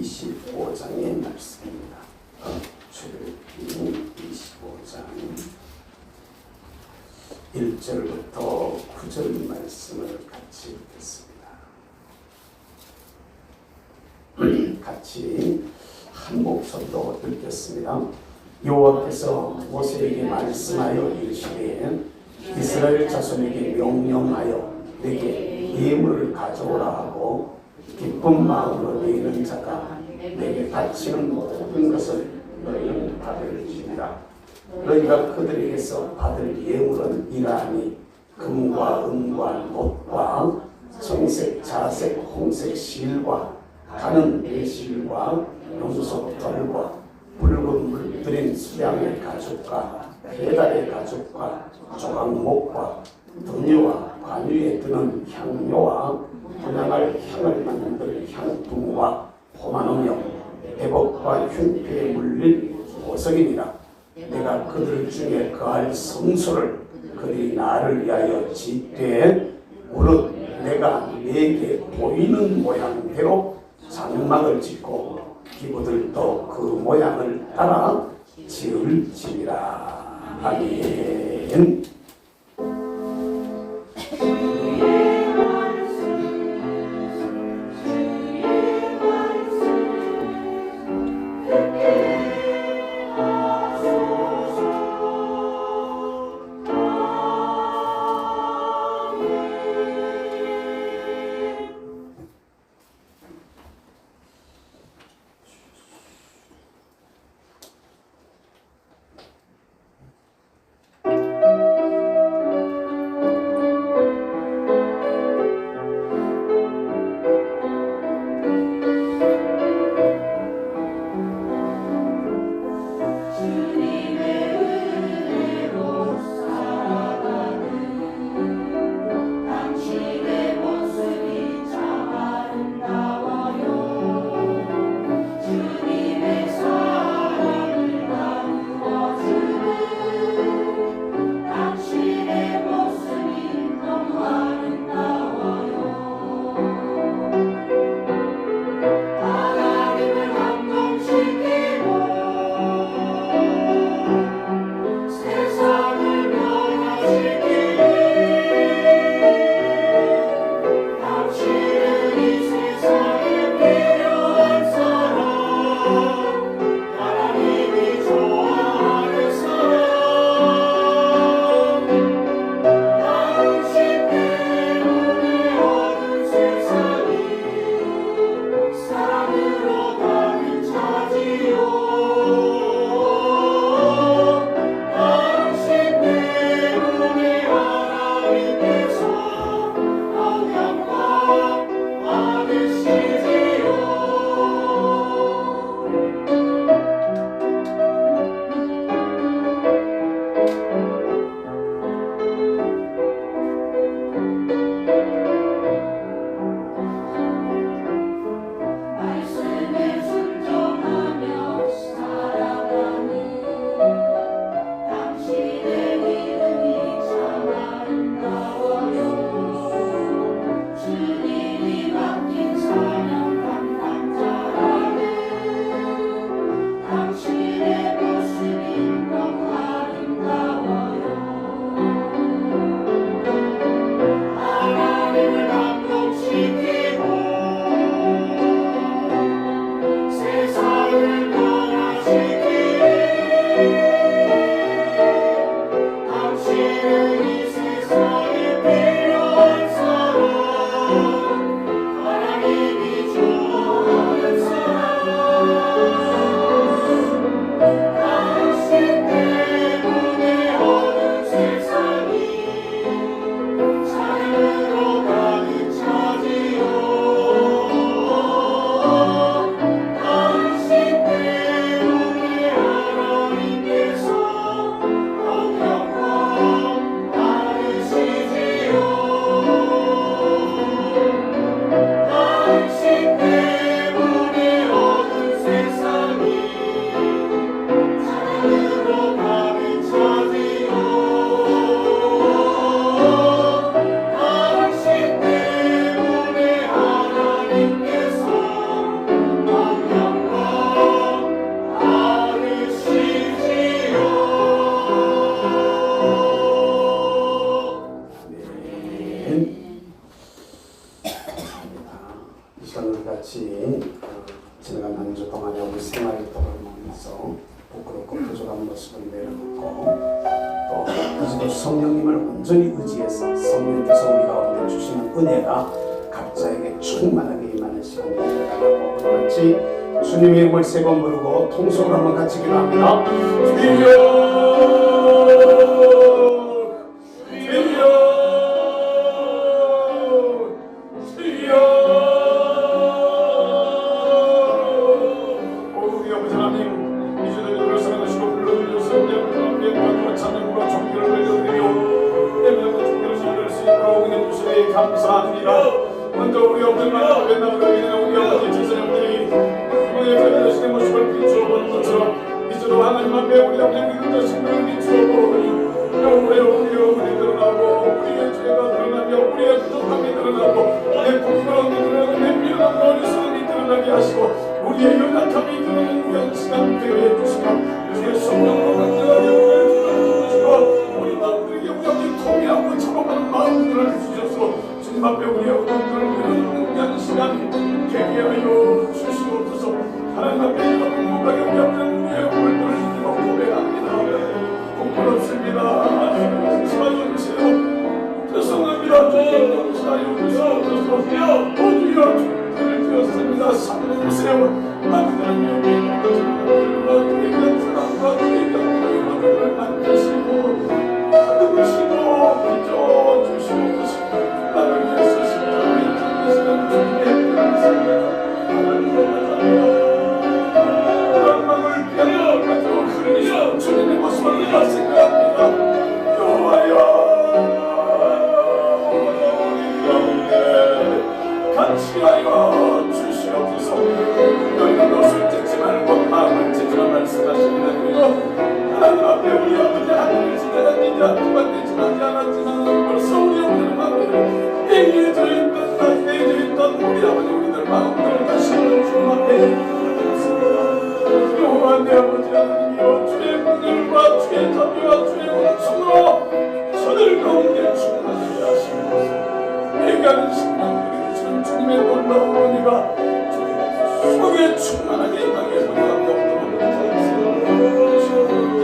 25장의 말씀입니다. 출애굽기 25장 1절부터 9절 말씀을 같이 읽겠습니다. 같이 한 목소리로 읽겠습니다. 여호와께서 모세에게 말씀하여 이르시되 이스라엘 자손에게 명령하여 내게 예물을 가져오라 하고 기쁜 마음으로 내는 자가 내게 바치는 모든 것을 너희는 받을지니라. 너희가 그들에게서 받을 예물은 이러하니 금과 은과 놋과 청색, 자색, 홍색 실과 가는 배실과 용속털과 붉은 물들인 수량의 가죽과 배달의 가죽과 조각목과 등유와 관유에 드는 향료와 분향할 향을 만들 향품과 포마노며 애복과 흉패에 물린 보석이니라. 내가 그들 중에 거할 성소를 그들이 나를 위하여 짓되 무릇 내가 내게 보이는 모양대로 장막을 짓고 기부들도 그 모양을 따라 지을지니라. 아멘. 같이 지나간 한 주 동안에 우리 생활부터 보면서 부끄럽고 부족한 모습을 내려놓고 또 이제도 성령님을 온전히 의지해서 성령께서 우리 가운데 주시는 은혜가 각자에게 충만하게 임하는 시간이 되어가고 우리 같이 주님의 이름을 세 번 부르고 통성으로 한번 같이 기도합니다. 감사합니다. 먼저 우리 어머니만 맨날 우리 아버지 제사장들이 그분의 변화되시는 모습을 비추어보는 것처럼 이제도 하나님 앞에 우리 아버지 믿는 자신을 비추어보니 우리의 어머니 드러나고 우리의 죄가 드러나며 우리의 부족함이 드러나고 내 부끄러움이 드러나고 내 미련한 어리석음이 드러나게 하시고 우리의 연약함이 드러나는 귀한 시간 되게 해주시고 주의 성령으로 강력하게 우리를 주시고 우리 마음들에게 우리 아버지 통일하고 작업하는 마음들을 주셔서 주님 앞에 우리의 어둠들을 위한 시간 되게 하여 주시옵소서. 하나님 앞에 행복하게 우리 앞에 우리의 얼굴을 고백합니다. 부끄럽습니다. 심하여 주세요. 죄송합니다. 주님 용서하여 주시옵소서. 주여 주님을 드렸습니다. 살려주세요. 아버지는 여기 우리의 사랑과 우리의 영광을 만드시고 받으시고 빚어주시옵소서. 나를 위해서 십자가에 죽으시는 주님의 그런 마음을 뼈를 가지고 그리고 주님의 모습을 우리가 생각합니다. 여호와여 우리 가운데 같이 하여 주시옵소서. 너희는 옷을 찢지 말고 마음을 찢으라 말씀하십니다. 하나님 앞에 우리 아버지 하늘을 지나다니지 않지 않았지만 벌써 우리 아버지의 마음을 행해져 있던 낙해져 있던 우리 아버지 우리들 마음들을 다시 한번 주님 앞에 드렸습니다. 여호와 내 아버지 하나님이여 주의 긍휼과 주의 자비와 주의 은총으로 저들 가운데 충만하게 하시옵소서. 내게 하는 신명들이 주시는 주님의 놀라운 은혜가 속에 충만하게 임하게 원하옵도록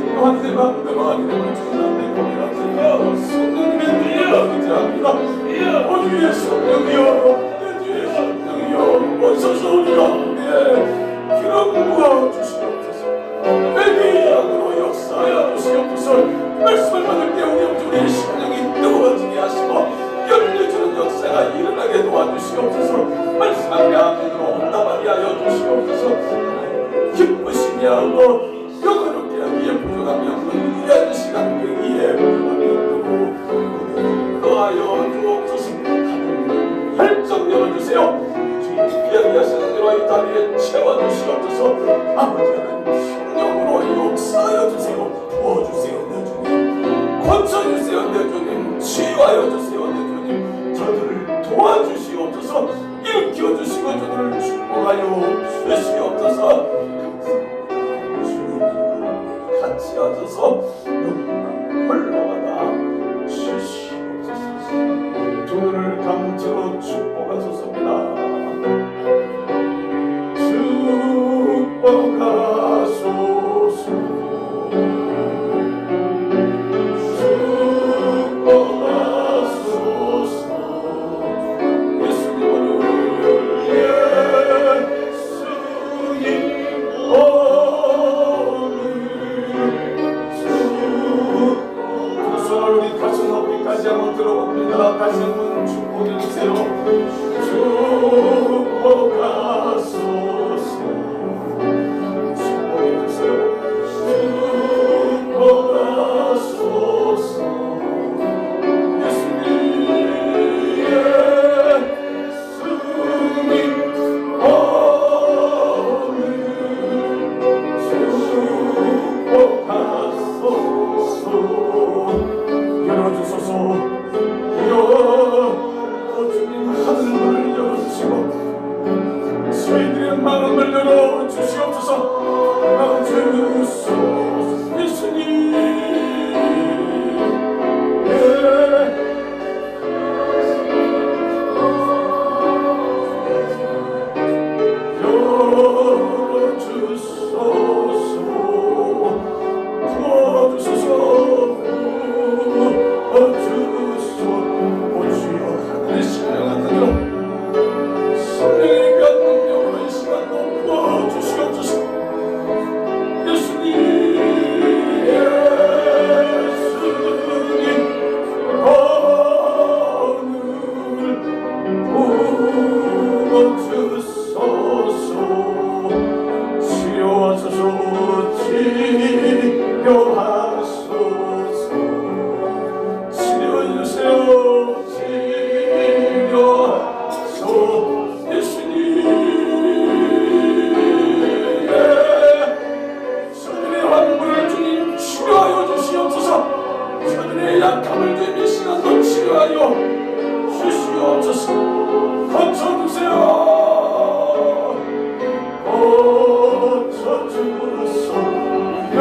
기도한 내 마음대로 하기 때문에 주님의 고백하세요. 성령님의 능력을 의지합니다. 오 주의 성령이여 내 주의 성령이여 오셔서 우리 가운데 기름 부어 주시옵소서. 내게 영으로 역사하여 주시옵소서. 말씀을 받을 때 우리의 심령이 뜨거워지게 하시고 열려주는 역사가 일어나게 도와주시옵소서. 말씀 앞에 아멘으로 응답하게 하여 주시옵소서. 기쁘시게 하고 영어롭게 하기에 부족함이 없는 위대한 시간 되기에 부족함이 없고 그하여 주옵소서. 활짝 열어주세요. 주님 이야기하시는 대로 이 자리에 채워주시옵소서. 아버지 하나님 성령으로 역사하여 주세요. 부어주세요 내 주님. 고쳐주세요 내 주님. 치유하여 주세요 내 주님. 저들을 도와주시옵소서. 일으켜주시고 저들을 축복하여 주시옵소서. 같이 하셔서 흘러가다 주시옵소서. 두 눈을 감으로 축복하소서입니다. 축복하소서. 다시 한번 들어봅니다. 다시 한번 축복해주세요. 축복하소서. 축복해주세요. 축복하소서. 예수님의 승리 오늘 축복하소서. 열어주소서. 주님 하늘문을 열어주시고 저희들의 마음을 열어주시옵소서. 주소서. 예수님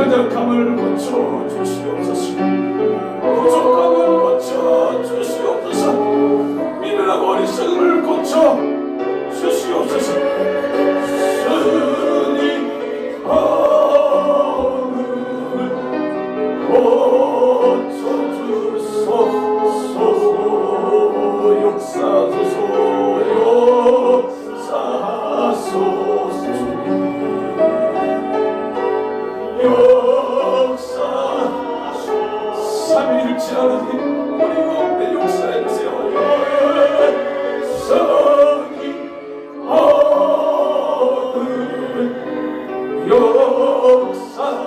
연약함을 고쳐 주시옵소서. 부족함을 고쳐 주시옵소서. 미련하고 어리석음을 고쳐 주시옵소서. 주님 역사소서 역사 삼위일체 하나님 우리 가운데 역사해주세요. 성이 역사소서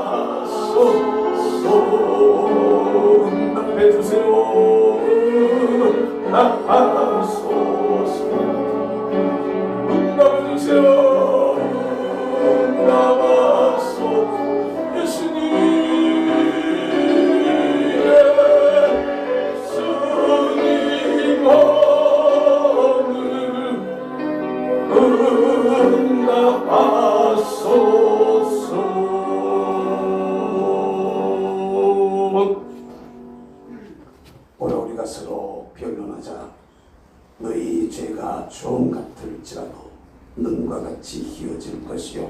응답해주세요. 응답해주세요. 응답하소 예수님. 오늘 우리가 서로 변론하자. 너희 죄가 종 같을지라도 능과 같이 희어질 것이요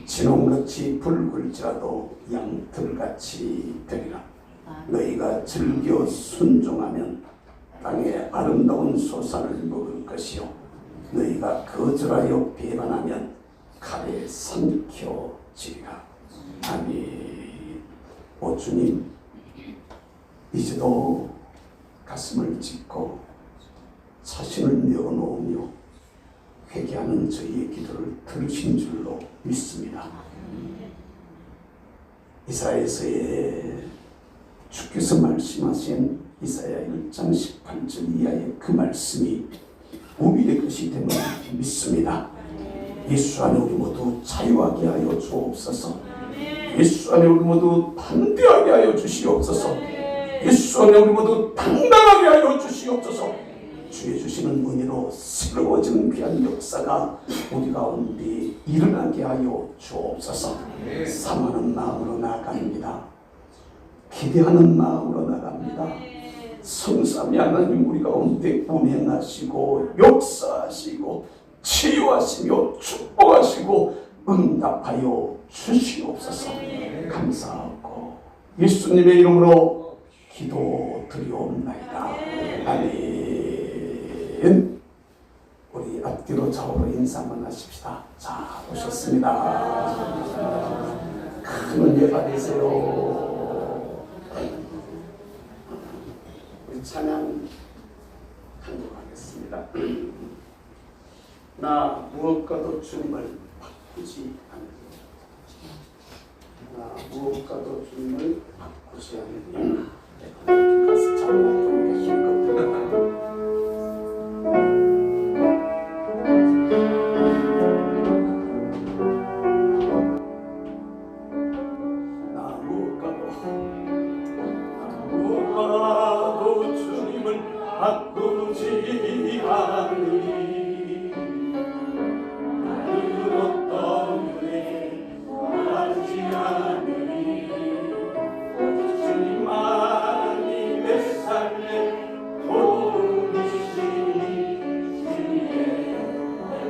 진홍같이 붉을지라도 양털같이 되리라. 너희가 즐겨 순종하면 땅의 아름다운 소산을 먹을 것이요 너희가 거절하여 배반하면 칼에 삼켜지리라. 아멘. 오 주님, 이제도 가슴을 찢고 자신을 내어놓으며 회개하는 저희의 기도를 들으신 줄로 믿습니다. 이사야서에 주께서 말씀하신 이사야 1장 18절 이하의 그 말씀이 우리의 것이 됨을 믿습니다. 예수 안에 우리 모두 자유하게 하여 주옵소서. 예수 안에 우리 모두 담대하게 하여 주시옵소서. 예수 안에 우리 모두 당당하게 하여 주시옵소서. 주의 주시는 은혜로 새로워지는 귀한 역사가 우리 가운데 일어나게 하여 주옵소서. 사모하는 마음으로 나아갑니다. 기대하는 마음으로 나갑니다. 성삼위 하나님 우리 가운데 운행하시고 역사하시고 치유하시며 축복하시고 응답하여 주시옵소서. 감사하고 예수님의 이름으로 기도드리옵나이다. 아멘. 우리 앞뒤로 좌우로 인사만 하십시다. 자, 오셨습니다. 큰 은혜 받으세요. 우리 찬양 한곡하겠습니다. 나 무엇과도 주님을 바꾸지 않으리. 나 무엇과도 주님을 바꾸지 않으리. 가서 잘못 부르는 게 힘겁니다. 바꾸지 않으리. 나는 어떤 은혜 받지 않으리. 주님만이 내 삶의 도움이시니 주의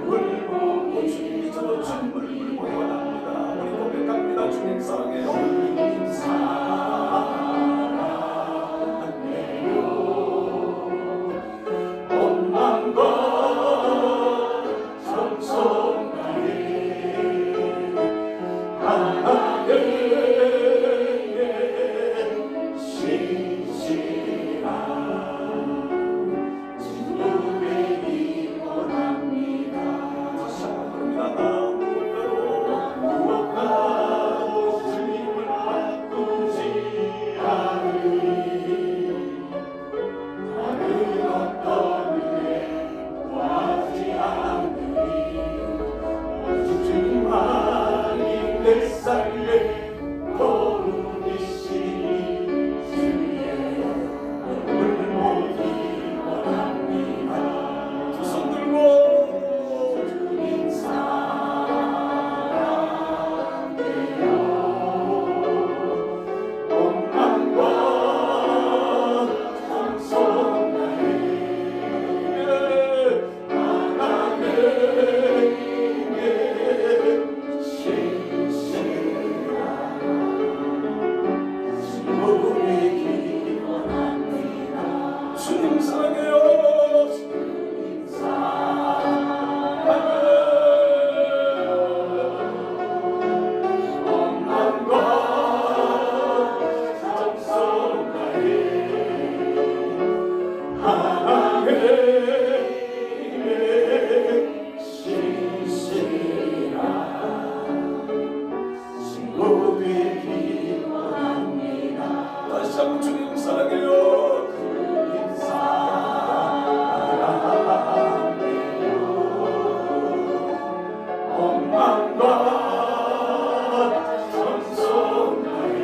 물을 보고 주님이 저도 주님을 물고 원합니다. 우리 고백합니다. 주님 사랑해요. 주님 사랑해요. 주님을 원망과 찬송하리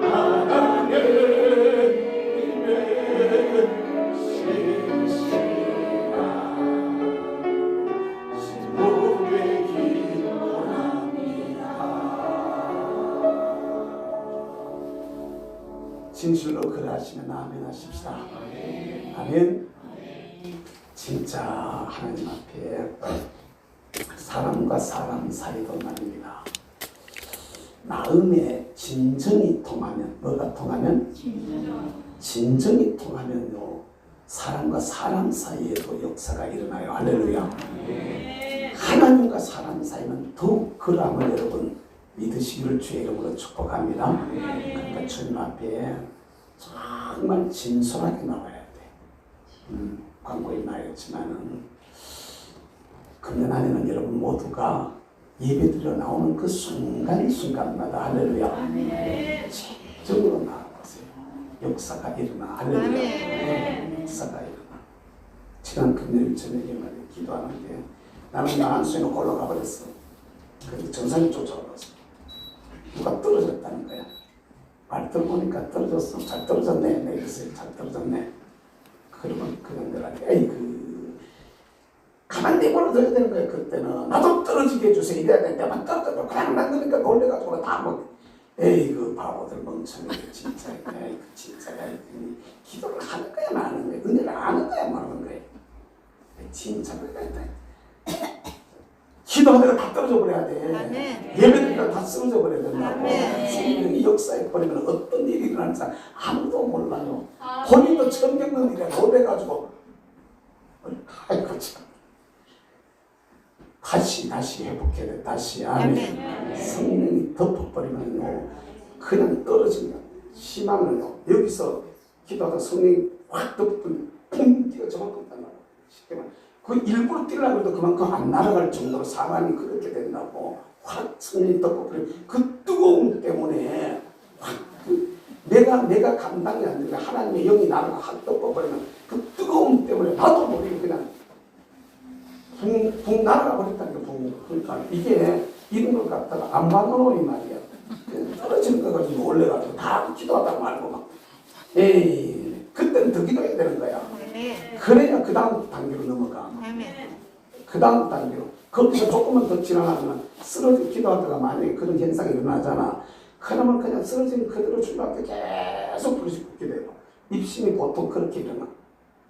하나님의 신실한 신복의 기원합니다. 진실로 그러하시면 아멘 하십시다. 아멘. 진짜 하나님 앞에 사람과 사람 사이도 말입니다. 마음에 진정이 통하면, 뭐가 통하면? 진정이 통하면요, 사람과 사람 사이에도 역사가 일어나요. 할렐루야. 하나님과 사람 사이는 더욱 그러함을 여러분 믿으시기를 주의 이름으로 축복합니다. 그러니까 주님 앞에 정말 진솔하게 나와야 돼. 광고에 나였지만은 금년 안에는 여러분 모두가 예배드려 나오는 그 순간순간마다 할렐루야 진정으로 나아가세요. 역사가 일어나. 할렐루야. 역사가 일어나. 지난 금요일 저녁에 말이야 기도하는데 나는 나 한수에 놓고 올라가 버렸어. 그런데 정상이 쫓아올랐어. 누가 떨어졌다는 거야. 말 들어보니까 떨어졌어. 잘 떨어졌네. 내 글쎄 잘 떨어졌네. 그러면 그냥 내가 에이 가만 내버려 둬야 되는 거야. 그때는 나도 떨어지게 해주세요. 이래야 되는데 만 떨어져 그냥 만드니까 놀래가지고 다 뭐 에이 그 바보들 멍청이 진짜 에이 그 진짜 기도를 하는 거야 마는 거야. 은혜를 아는 거야 마는 거야. 진짜 그래야 돼. 기도하다가 다 떨어져 버려야 돼. 예배드리다가 다 쓰러져 버려야 된다고. 성령이 역사에 버리면 어떤 일이 일어날지 아무도 몰라요. 본인도 처음 겪는 일에 놀래가지고 아이고 참 다시 회복해야 돼. 다시 아멘. 성령이 덮어버리면요 그냥 떨어지면 희망을요 여기서 기도하다 성령이 확 덮으면 punk 뛰어 저만큼 달라고. 쉽게 말해 그 일부러 뛰려고 해도 그만큼 안 날아갈 정도로 사람이 그렇게 된다고. 확 성령이 덮어버리면 그 뜨거움 때문에 확 내가 감당이 안 되니까 하나님의 영이 나를 확 덮어버리면 그 뜨거움 때문에 나도 모르게 그냥 붕 날아가 버렸다는 게 그러니까 이게 이런 걸 갖다가 안 봐놓으니 말이야. 떨어지는 거 가지고 올려가지고 다 기도하다 말고 막 에이 그때는 더 기도해야 되는 거야. 그래야 그 다음 단계로 넘어가. 그 다음 단계로 거기서 조금만 더 지나가면 쓰러져 기도하다가 만약에 그런 현상이 일어나잖아. 그러면 그냥 쓰러진 그대로 주님 앞에 계속 부르짖고 기도해요. 입심이 보통 그렇게 일어나.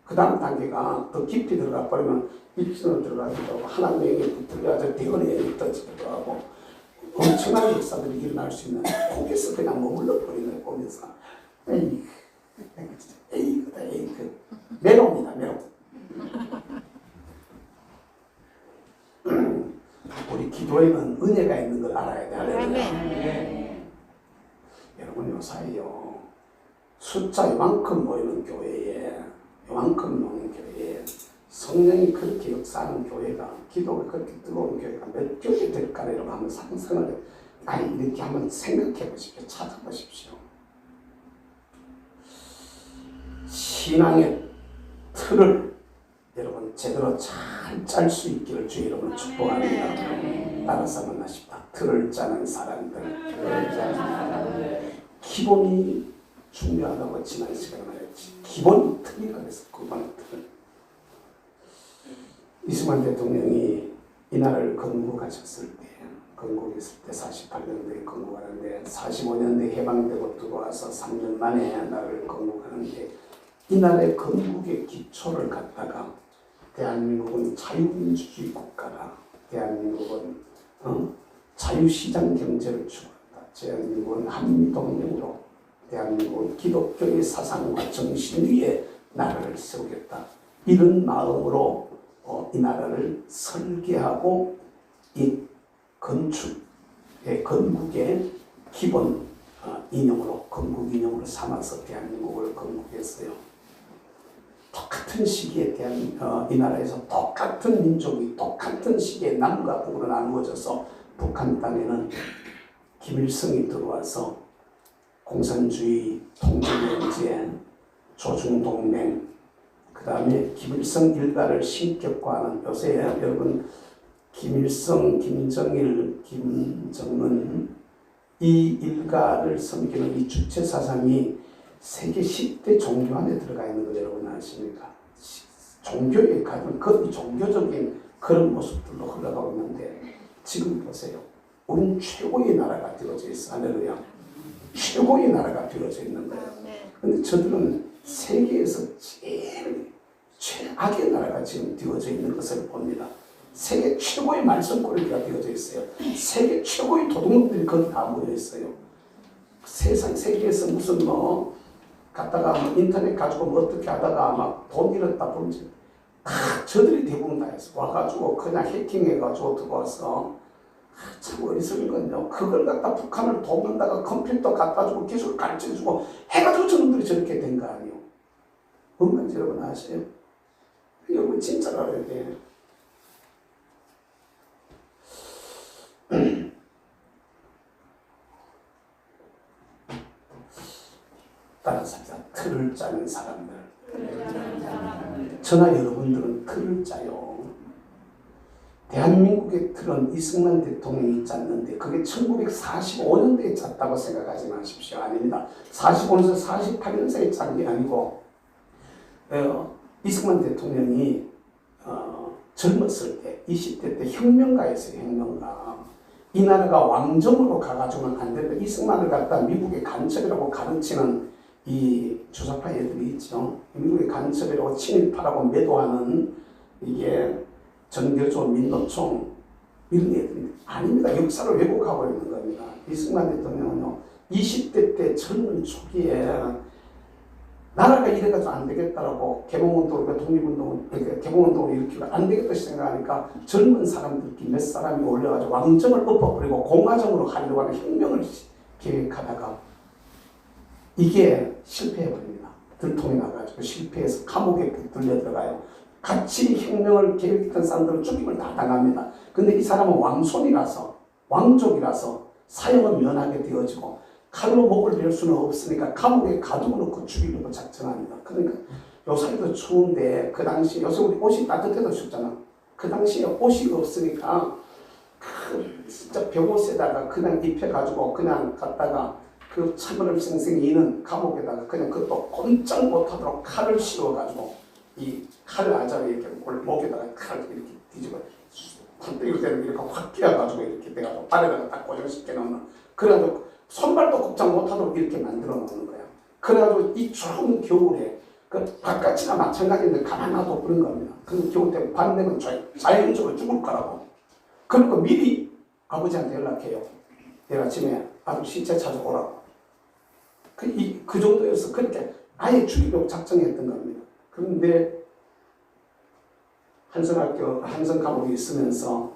그 다음 단계가 더 깊이 들어가 버리면 입심으로 들어가기도 하고 하나님의 영이 붙들려서 대원의 영이 떠지기도 하고 엄청난 역사들이 일어날 수 있는 거기서 그냥 머물러 버리는 거기서 에이 메롱이다 메롱. 우리 기도에는 은혜가 있는 걸 알아야 돼. 할렐루야. 여러분 요사이요 숫자 이만큼 모이는 교회에 이만큼 모이는 교회에 성령이 그렇게 역사하는 교회가 기도가 그렇게 뜨거운 교회가 몇 교회 될까 여러분 한번 상상을 이렇게 한번 생각해 보십시오. 찾아보십시오. 신앙의 틀을 여러분 제대로 잘 짤 수 있기를 주 여러분 축복합니다. 따라서 만나십시다. 틀을 짜는 사람들. 기본이 중요하다고 지난 시간에 말했지. 기본 틀이라고 해서 그건 틀. 이승만 대통령이 이 나라를 건국하셨을 때, 건국했을 때 48년도에 건국하는데 45년도에 해방되고 들어와서 3년 만에 나라를 건국하는데 이 나라의 건국의 기초를 갖다가 대한민국은 자유민주주의 국가다. 대한민국은 자유시장 경제를 추구한다. 대한민국은 한미동맹으로 대한민국은 기독교의 사상과 정신 위에 나라를 세우겠다. 이런 마음으로 이 나라를 설계하고 이 건축의 건국의 기본 인형으로 건국 인형으로 삼아서 대한민국을 건국했어요. 똑같은 시기에 이 나라에서 똑같은 민족이 똑같은 시기에 남과 북으로 나누어져서 북한 땅에는 김일성이 들어와서 공산주의 통일연제 조중동맹 그 다음에 김일성 일가를 신격화하는 요새 여러분 김일성, 김정일, 김정은 이 일가를 섬기는 이 주체 사상이 세계 10대 종교 안에 들어가 있는 거 여러분 아십니까? 종교에 가면 그 종교적인 그런 모습들로 흘러가고 있는데 지금 보세요. 우리는 최고의 나라가 되어져 있어. 할렐루야. 최고의 나라가 되어져 있는 거예요. 근데 저들은 세계에서 제일 최악의 나라가 지금 되어져 있는 것을 봅니다. 세계 최고의 말썽거리가 되어져 있어요. 세계 최고의 도둑놈들이 거기 다 모여 있어요. 세상 세계에서 무슨 갔다가 인터넷 가지고 어떻게 하다가 막 돈 잃었다 본지 다 저들이 대부분 다 했어. 와가지고 그냥 해킹해가지고 들어와서 참 어리석은 건요. 그걸 갖다 북한을 돕는다가 컴퓨터 갖다 주고 기술 가르쳐 주고 해가지고 저놈들이 저렇게 된 거 아니에요. 뭔지 여러분 아세요? 여러분 진짜로 알아야 돼. 따라서 틀을 짜는 사람들. 저나 여러분들은 틀을 짜요. 대한민국의 틀은 이승만 대통령이 짰는데 그게 1945년도에 짰다고 생각하지 마십시오. 아닙니다. 45년에서 48년생에 짠 게 아니고 이승만 대통령이 젊었을 때 20대 때 혁명가였어요. 혁명가. 이 나라가 왕정으로 가가지고는 안 된다. 이승만을 갖다 미국의 간첩이라고 가르치는 이 주사파 애들이 있죠. 미국의 간첩이라고 친일파라고 매도하는 이게 전교조, 민노총 이런 애들이 아닙니다. 역사를 왜곡하고 있는 겁니다. 이승만 대통령은요 20대 때 젊은 초기에 나라가 이래가지고 안 되겠다라고 개봉운동을 개봉운동을 일으키고 안 되겠다 생각하니까 젊은 사람들끼리 몇 사람이 올려가지고 왕정을 엎어버리고 공화정으로 하려고 하는 혁명을 계획하다가 이게 실패해버립니다. 들통이 나가지고 실패해서 감옥에 붙들려 들어가요. 같이 혁명을 계획했던 사람들은 죽임을 다 당합니다. 근데 이 사람은 왕손이라서 왕족이라서 사형은 면하게 되어지고 칼로 목을 벨 수는 없으니까 감옥에 가두어놓고 죽이려고 작정합니다. 그러니까 요새도 추운데 그 당시 요새 우리 옷이 따뜻해도 춥잖아. 그 당시에 옷이 없으니까 진짜 벽옷에다가 그냥 입혀가지고 그냥 갔다가 그 참을 생생이는 감옥에다가 그냥 그것도 꼼짝 못하도록 칼을 씌워가지고 이 칼을 아자로 이렇게 목에다가 칼을 이렇게 뒤집어 fan때기로 되는 이렇게 확 끼어가지고 이렇게 돼가지고 발에다가 딱 고정시켜 놓는 그래가지고 손발도 꼼짝 못하도록 이렇게 만들어 놓는 거야. 그래가지고 이 추운 겨울에 그 바깥이나 마찬가지인데 가만 놔둬 버린 겁니다. 그 겨울 때 밤 되면 자연적으로 죽을 거라고. 그리고 미리 아버지한테 연락해요. 내일 아침에 아버지 시체 찾아오라고. 그 정도여서 그렇게 아예 죽이려고 작정했던 겁니다. 그런데 한성학교, 한성감옥에 있으면서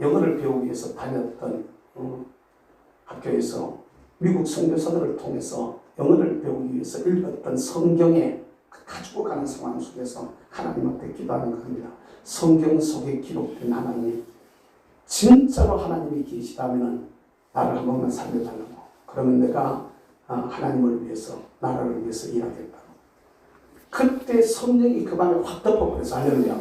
영어를 배우기 위해서 다녔던 학교에서 미국 선교사들을 통해서 영어를 배우기 위해서 읽었던 성경에 가지고 가는 상황 속에서 하나님 앞에 기도하는 겁니다. 성경 속에 기록된 하나님, 진짜로 하나님이 계시다면 나를 한 번만 살려달라고. 그러면 내가 하나님을 위해서, 나라를 위해서 일하겠다고. 그때 성령이 그 밤에 확 덮어버려서 할렐루야.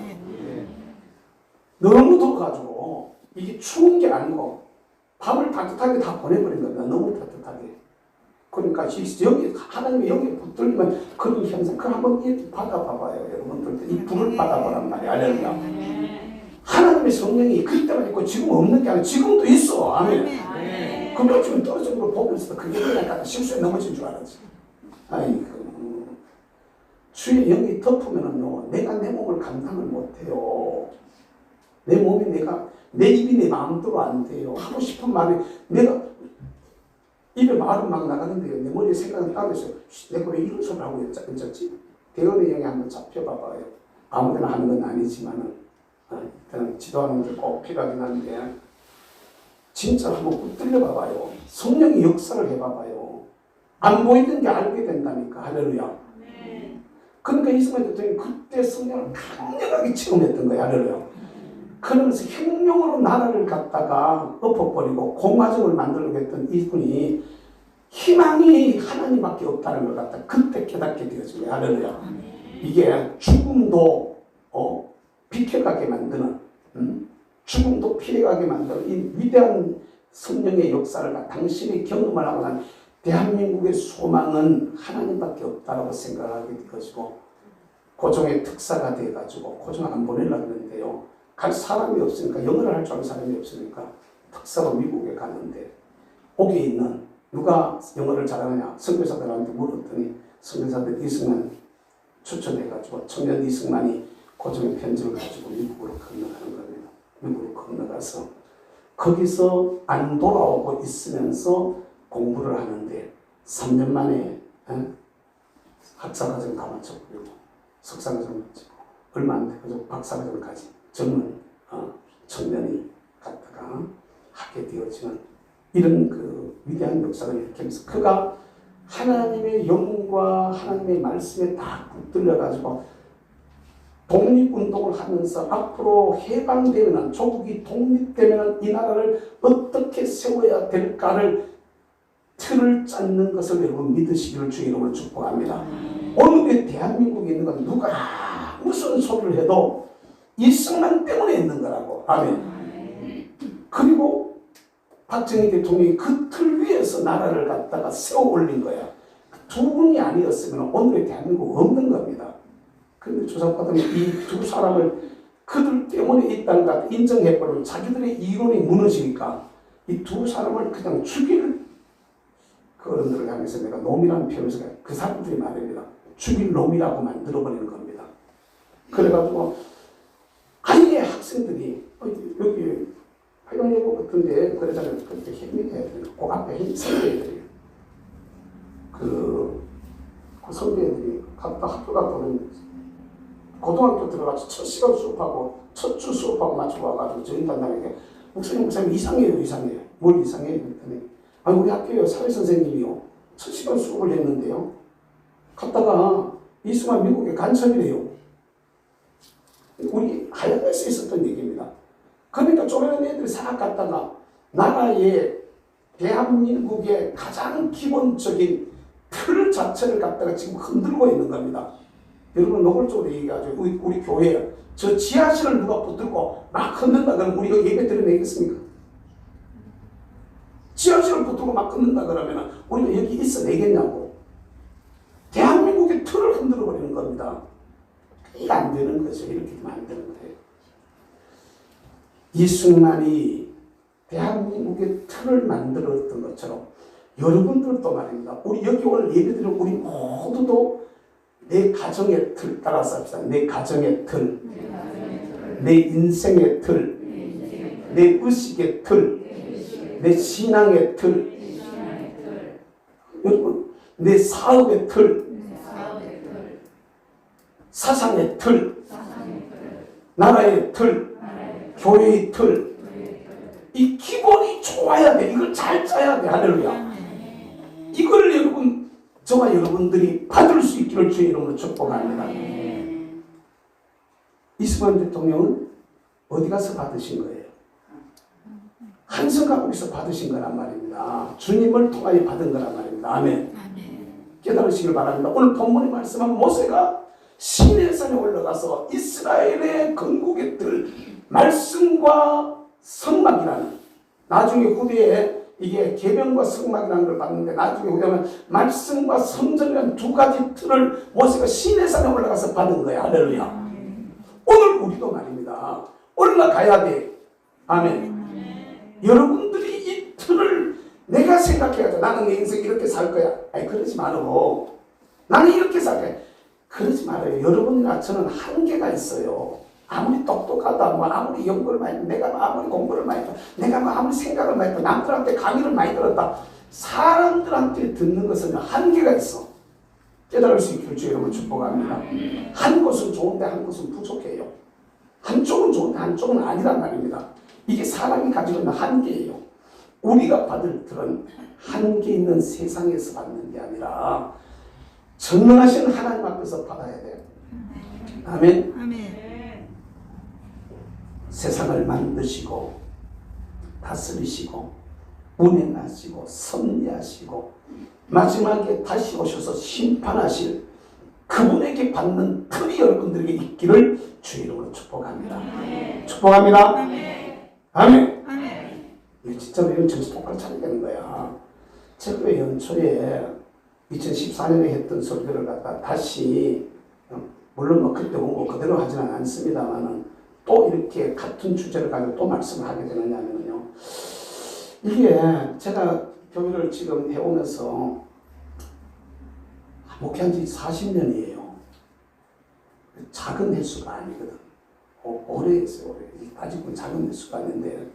너무 더워가지고 이게 추운 게 아니고 밤을 따뜻하게 다 보내버린 겁니다. 너무 따뜻하게. 그러니까 여기 하나님이 여기 붙들리면 그런 현상, 그걸 한번 이렇게 받아봐봐요. 여러분들 이 불을 받아보란 말이에요. 할렐루야. 하나님의 성령이 그때만 있고 지금 없는 게 아니라 지금도 있어. 아멘. 그걸 지금 떨어진 걸 보면서 그게 그냥 실수에 넘어진 줄 알았지. 아이고. 주의 영이 덮으면은요, 내가 내 몸을 감당을 못해요. 내 몸이 내 입이 내 마음대로 안 돼요. 하고 싶은 말이 내가 입에 말은 막 나가는데요. 내 머리에 생각은 따로 있어요. 내가 왜 이런 소리를 하고 있었지? 대언의 영이 한번 잡혀봐봐요. 아무데나 하는 건 아니지만은 일단 지도하는 게 꼭 필요하긴 한데 진짜 한번 붙들려 봐봐요. 성령이 역사를 해봐봐요. 안 보이는 게 알게 된다니까. 할렐루야. 그러니까 이승만 대통령이 그때 성령을 강력하게 체험했던 거야. 할렐루야. 그러면서 혁명으로 나라를 갖다가 엎어버리고 공화정을 만들려고 했던 이분이 희망이 하나님밖에 없다는 걸 갖다 그때 깨닫게 되어진 거야. 할렐루야. 이게 죽음도 비켜가게 만드는 죽음도 피해가게 만드는 이 위대한 성령의 역사를 당신이 경험을 하고 난 대한민국의 소망은 하나님밖에 없다라고 생각하게 되어지고 고종의 특사가 돼가지고 고종 안 보내려고 했는데요. 갈 사람이 없으니까 영어를 할 줄 아는 사람이 없으니까 특사로 미국에 갔는데 거기에 있는 누가 영어를 잘하느냐 선교사들한테 물었더니 선교사들 이승만 추천해가지고 청년 이승만이 고종의 편지를 가지고 미국으로 건너가는 겁니다. 미국으로 건너가서 거기서 안 돌아오고 있으면서 공부를 하는데 3년 만에 학사과정 다 마쳐버리고 석사과정 마치고 얼마 안 돼가지고 박사과정까지 젊은 청년이 갔다가 하게 되어지는 이런 그 위대한 역사를 일으키면서 그가 하나님의 영과 하나님의 말씀에 딱 붙들려가지고 독립운동을 하면서 앞으로 해방되면 조국이 독립되면 이 나라를 어떻게 세워야 될까를 틀을 짜는 것을 여러분 믿으시기를 주의 이름으로 축복합니다. 오늘의 대한민국에 있는 건 누가 무슨 소리를 해도 이승만 때문에 있는 거라고. 아멘. 그리고 박정희 대통령이 그 틀 위에서 나라를 갖다가 세워 올린 거야. 두 분이 아니었으면 오늘의 대한민국 없는 겁니다. 그런데 조사받으면 이 두 사람을 그들 때문에 있다는 것 인정해버리면 자기들의 이론이 무너지니까 이 두 사람을 그냥 죽일 그 어른들을 향해서 내가 놈이라는 표현을 써요. 그 사람들이 말입니다. 죽일 놈이라고 만들어버리는 겁니다. 그래가지고 아예 학생들이 여기 화영여고 같은데 그러잖아요. 그때 혜민해야 돼요. 그 앞에 혜민 선배들이 그 선배들이 갔다 학교 갔다 오는 고등학교 들어가서 첫 시간 수업하고 첫 주 수업하고 마치고 와가지고 저희 단장에게 목사님 이상해요. 뭘 이상해요? 그랬더니 아니 우리 학교에 사회선생님이요. 첫 시간 수업을 했는데요. 갔다가 이승만 미국에 간첩이래요. 우리 하얀에서 있었던 얘기입니다. 그러니까 쪼매는 애들이 싹 갔다가 나라의 대한민국의 가장 기본적인 틀 자체를 갖다가 지금 흔들고 있는 겁니다. 여러분 노골적으로 얘기하죠. 우리 교회 저 지하실을 누가 붙들고 막 흔든다 그러면 우리가 예배 드려내겠습니까? 지하실을 붙들고 막 흔든다 그러면 우리가 여기 있어내겠냐고. 대한민국의 틀을 흔들어 버리는 겁니다. 이게 안 되는 거죠. 이렇게 되면 안 되는 거예요. 이승만이 대한민국의 틀을 만들었던 것처럼 여러분들도 말입니다. 우리 여기 오늘 예배드리는 우리 모두도 내 가정의 틀 따라서 합시다. 내 가정의 틀, 내 인생의 틀, 내 의식의 틀, 내 신앙의 틀, 여러분 내 사업의 틀, 사상의 틀, 나라의 틀, 교회의 틀, 이 기본이 좋아야 돼. 이걸 잘 짜야 돼. 할렐루야. 이걸 여러분 저와 여러분들이 받을 수 있기를 주의 이름으로 축복합니다. 이승만 대통령은 어디 가서 받으신 거예요? 한성가국에서 받으신 거란 말입니다. 주님을 통하여 받은 거란 말입니다. 아멘. 깨달으시길 바랍니다. 오늘 본문에 말씀한 모세가 시내산에 올라가서 이스라엘의 건국의 뜰 말씀과 성막이라는 나중에 후대에 이게 계명과 성막이라는 걸 봤는데 나중에 후대는 말씀과 성전이라는 두 가지 틀을 모세가 시내산에 올라가서 받은 거야. 할렐루야. 오늘 우리도 말입니다. 올라가야 돼. 아멘. 여러분들이 이 틀을 내가 생각해야죠. 나는 내 인생 이렇게 살 거야. 아니 그러지 말고 나는 이렇게 살 거야. 그러지 말아요. 여러분이나 저는 한계가 있어요. 아무리 똑똑하다, 아무리 연구를 많이 했다, 내가 아무리 공부를 많이 했다, 내가 아무리 생각을 많이 했다, 남들한테 강의를 많이 들었다, 사람들한테 듣는 것은 한계가 있어. 깨달을 수 있기를 주의 이름으로 축복합니다. 한 곳은 좋은데 한 곳은 부족해요. 한쪽은 좋은데 한쪽은 아니란 말입니다. 이게 사람이 가지고 있는 한계예요. 우리가 받을 틀은 한계 있는 세상에서 받는 게 아니라 전능하신 하나님 앞에서 받아야 돼요. 아멘. 아멘. 세상을 만드시고 다스리시고 운행하시고 섭리하시고 마지막에 다시 오셔서 심판하실 그분에게 받는 틀이 여러분들에게 있기를 주 이름으로 축복합니다. 축복합니다. 아멘. 이거 진짜 이런 정신 똑바로 차려야 되는 거야. 제가 왜 연초에 2014년에 했던 설교를 갖다 다시 물론 뭐 그때 온 거 그대로 하지는 않습니다만은 또 이렇게 같은 주제를 가지고 또 말씀을 하게 되느냐면요. 이게 제가 교회를 지금 해오면서 목회한 지 40년이에요. 작은 횟수가 아니거든. 오래 했어요. 오래. 아직은 작은 횟수가 아닌데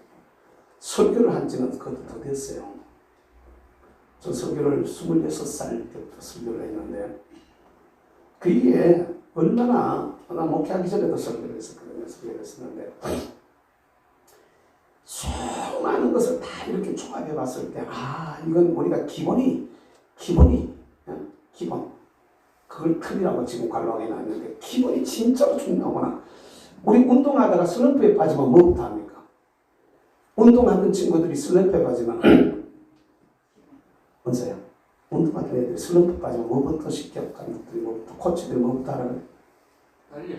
설교를 한 지는 그것도 더 됐어요. 저 설교를 26살 때부터 설교를 했는데 그게 얼마나 나 목회하기 전에도 설교를 했었는데 수많은 것을 다 이렇게 종합해 봤을 때 이건 우리가 기본 그걸 틀이라고 지금 관람해 놨는데 기본이 진짜로 중요하구나. 우리 운동하다가 슬럼프에 빠지면 뭐부터 합니까? 운동하는 친구들이 슬럼프에 빠지면 언제요? 운동하던 애들이 슬럼프 빠지면 뭐부터 시켜? 감독들이 뭐부터 코치들이 뭐부터 하라고 달려.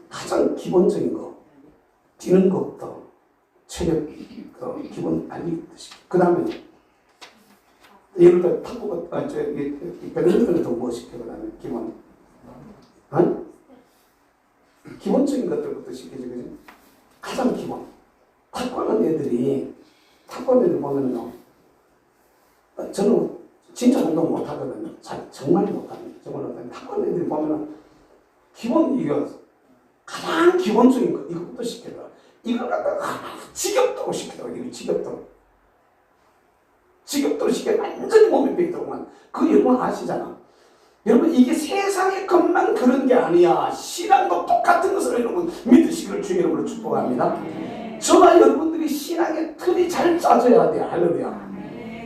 가장 기본적인 거 뛰는 것부터 체력 기본 달리기부터 시켜. 그 다음에 예를 들어 탁구가 배드민턴도 뭐 시켜? 그 다음에 기본적인 것들부터 시키지, 그지? 가장 기본. 탁구하는 애들 보면요. 저는 진짜 운동 못 하거든요. 정말 못합니다. 정말 못합니다. 탁구하는 애들이 보면은 이거 가장 기본적인 거 이것부터 시켜라. 이걸 갖다가 지겹도록 시켜라. 이거 지겹도록 시켜 완전히 몸에 배이더구만. 그거 여러분 아시잖아. 여러분 이게 세상의 것만 그런 게 아니야. 신앙도 똑같은 것을 여러분 믿으시기를 주의 이름으로 축복합니다. 저와 여러분들이 신앙의 틀이 잘 짜져야 돼. 할렐루야.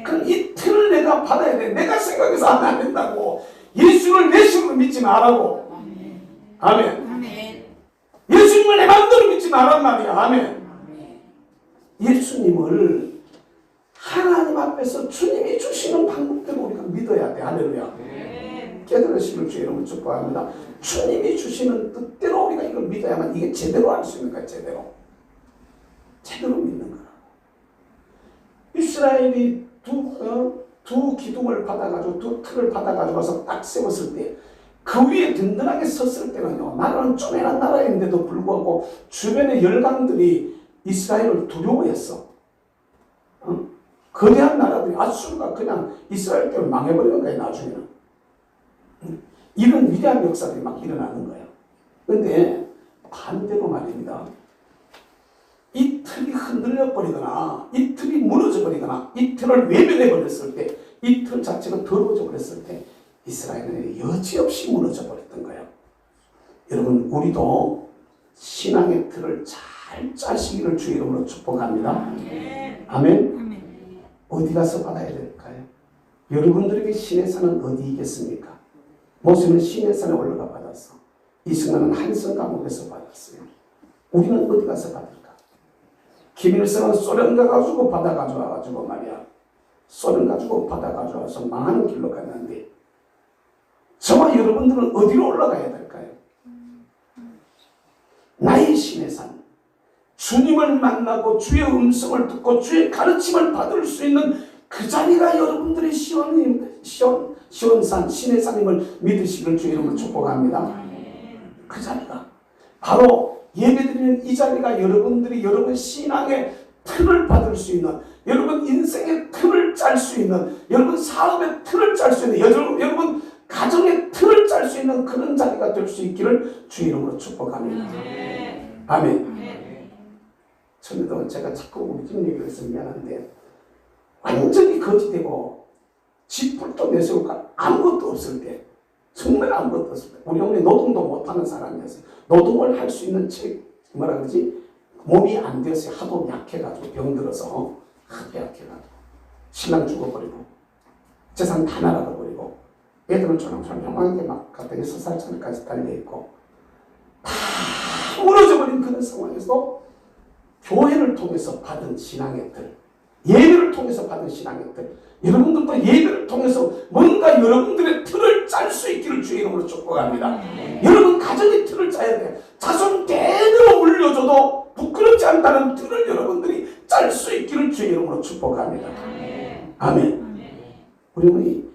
그럼 이 틀을 내가 받아야 돼. 내가 생각해서 하면 안 된다고. 예수를 내 식으로 믿지 말라고. 아멘. 예수님을 내 마음대로 믿지 말란 말이야. 아멘. 예수님을 하나님 앞에서 주님이 주시는 방법대로 우리가 믿어야 돼. 할렐루야. 깨달으시길 주의 이름으로 축복합니다. 주님이 주시는 뜻대로 우리가 이걸 믿어야만 이게 제대로 할 수 있는 거야. 제대로 믿는 거라고. 이스라엘이 두 기둥을 받아가지고 두 틀을 받아가지고 와서 딱 세웠을 때 그 위에 든든하게 섰을 때는요, 나라는 쪼매난 나라인데도 불구하고 주변의 열강들이 이스라엘을 두려워했어. 거대한 나라들이 아수르가 그냥 이스라엘 때문에 망해버리는 거예요. 나중에는 이런 위대한 역사들이 막 일어나는 거예요. 그런데 반대로 말입니다. 이 틀이 흔들려 버리거나 이 틀이 무너져 버리거나 이 틀을 외면해 버렸을 때, 이 틀 자체가 더러워져 버렸을 때 이스라엘은 여지없이 무너져 버렸던 거예요. 여러분 우리도 신앙의 틀을 잘 짜시기를 주의 이름으로 축복합니다. 아멘. 어디 가서 받아야 될까요? 여러분들에게 신의 산은 어디이겠습니까? 모세는 신의 산에 올라가 받았어. 이승만은 한성 감옥에서 받았어요. 우리는 어디 가서 받을까? 김일성은 소련 가가지고 받아가지고 말이야. 소련 가지고 받아가지고 망하는 길로 갔는데 저와 여러분들은 어디로 올라가야 될까요? 나의 신의 산, 주님을 만나고 주의 음성을 듣고 주의 가르침을 받을 수 있는 그 자리가 여러분들의 시온산, 신의 산임을 믿으시길 주의 이름으로 축복합니다. 그 자리가 바로 예배드리는 이 자리가 여러분들이 여러분 신앙의 틀을 받을 수 있는, 여러분 인생의 틀을 짤 수 있는, 여러분 사업의 틀을 짤 수 있는, 여러분 가정의 틀을 짤 수 있는 그런 자리가 될 수 있기를 주의 이름으로 축복합니다. 아멘. 전에도 제가 자꾸 우리 집 얘기를 해서 미안한데 완전히 거지되고 집불도 내세우고 아무것도 없을 때, 정말 아무것도 없을 때, 우리 어머니 노동도 못하는 사람이었어요. 노동을 할 수 있는 몸이 안 되었어요. 하도 약해가지고 병들어서 하도 약해가지고 신랑 죽어버리고 재산 다 날아가버리고 애들은 조용조용하게 막 갑자기 서살천까지 달려있고 다 무너져버린 그런 상황에서 교회를 통해서 받은 신앙의 틀, 예배를 통해서 받은 신앙의 틀, 여러분들도 예배를 통해서 뭔가 여러분들의 틀을 짤 수 있기를 주의 이름으로 축복합니다. 여러분 가정의 틀을 짜야 돼요. 자손 대대로 물려줘도 부끄럽지 않다는 틀을 여러분들이 짤 수 있기를 주의 이름으로 축복합니다. 아멘. 우리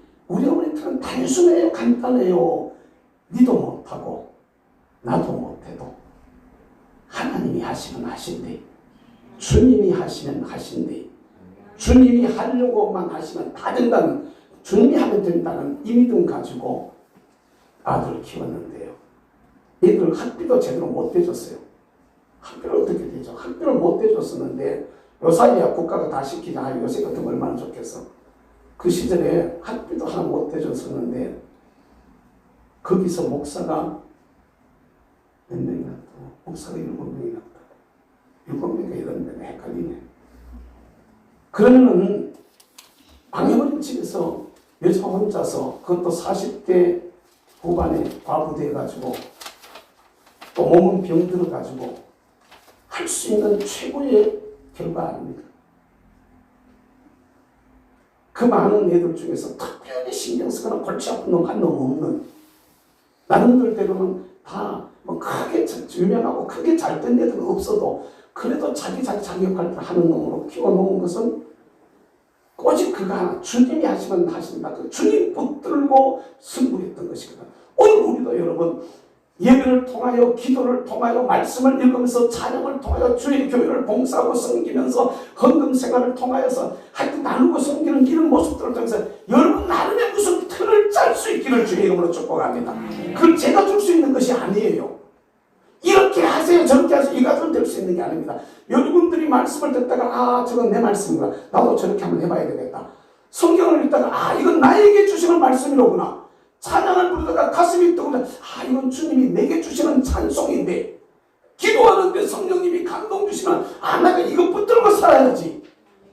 어머니 틀은 단순해요. 간단해요. 니도 못하고 나도 못해도 하나님이 하시면 하신대, 주님이 하시면 하신대, 주님이 하려고만 하시면 다 된다는, 주님이 하면 된다는 이 믿음 가지고 아들을 키웠는데요. 얘들 학비도 제대로 못 대줬어요. 학비를 어떻게 대죠? 학비를 못 대줬었는데 요 사이에 국가가 다 시키자. 요새 같으면 얼마나 좋겠어. 그 시절에 학비도 하나 못 대줬었는데 거기서 목사가 몇 명이 났다. 목사가 7명이 났다. 7명이 이런 데는 헷갈리네. 그러면은 방해버린 집에서 여자 혼자서, 그것도 40대 후반에 과부 돼가지고 또 몸은 병들어가지고 할 수 있는 최고의 결과 아닙니까? 그 많은 애들 중에서 특별히 신경 쓰거나 골치 아픈 놈 한 놈 없는, 나름대로는 다 뭐 크게 유명하고 크게 잘된 애들은 없어도 그래도 자기 역할을 하는 놈으로 키워놓은 것은 오직 그가 하나, 주님이 하시면 하신다. 그 주님 붙들고 승부했던 것이거든. 오늘 우리도 여러분 예배를 통하여, 기도를 통하여, 말씀을 읽으면서, 찬양을 통하여, 주의 교회를 봉사하고 섬기면서, 헌금 생활을 통하여서 하여튼 나누고 섬기는 이런 모습들을 통해서 여러분 나름의 무슨 틀을 짤 수 있기를 주의 이름으로 축복합니다. 그걸 제가 줄 수 있는 것이 아니에요. 이렇게 하세요, 저렇게 하세요, 이 가지고 될 수 있는 게 아닙니다. 여러분들이 말씀을 듣다가 저건 내 말씀이구나, 나도 저렇게 한번 해봐야 되겠다. 성경을 읽다가 이건 나에게 주시는 말씀이로구나. 찬양을 부르다가 가슴이 뜨거나 이건 주님이 내게 주시는 찬송인데, 기도하는데 성령님이 감동 주시면 내가 이거 붙들고 살아야지.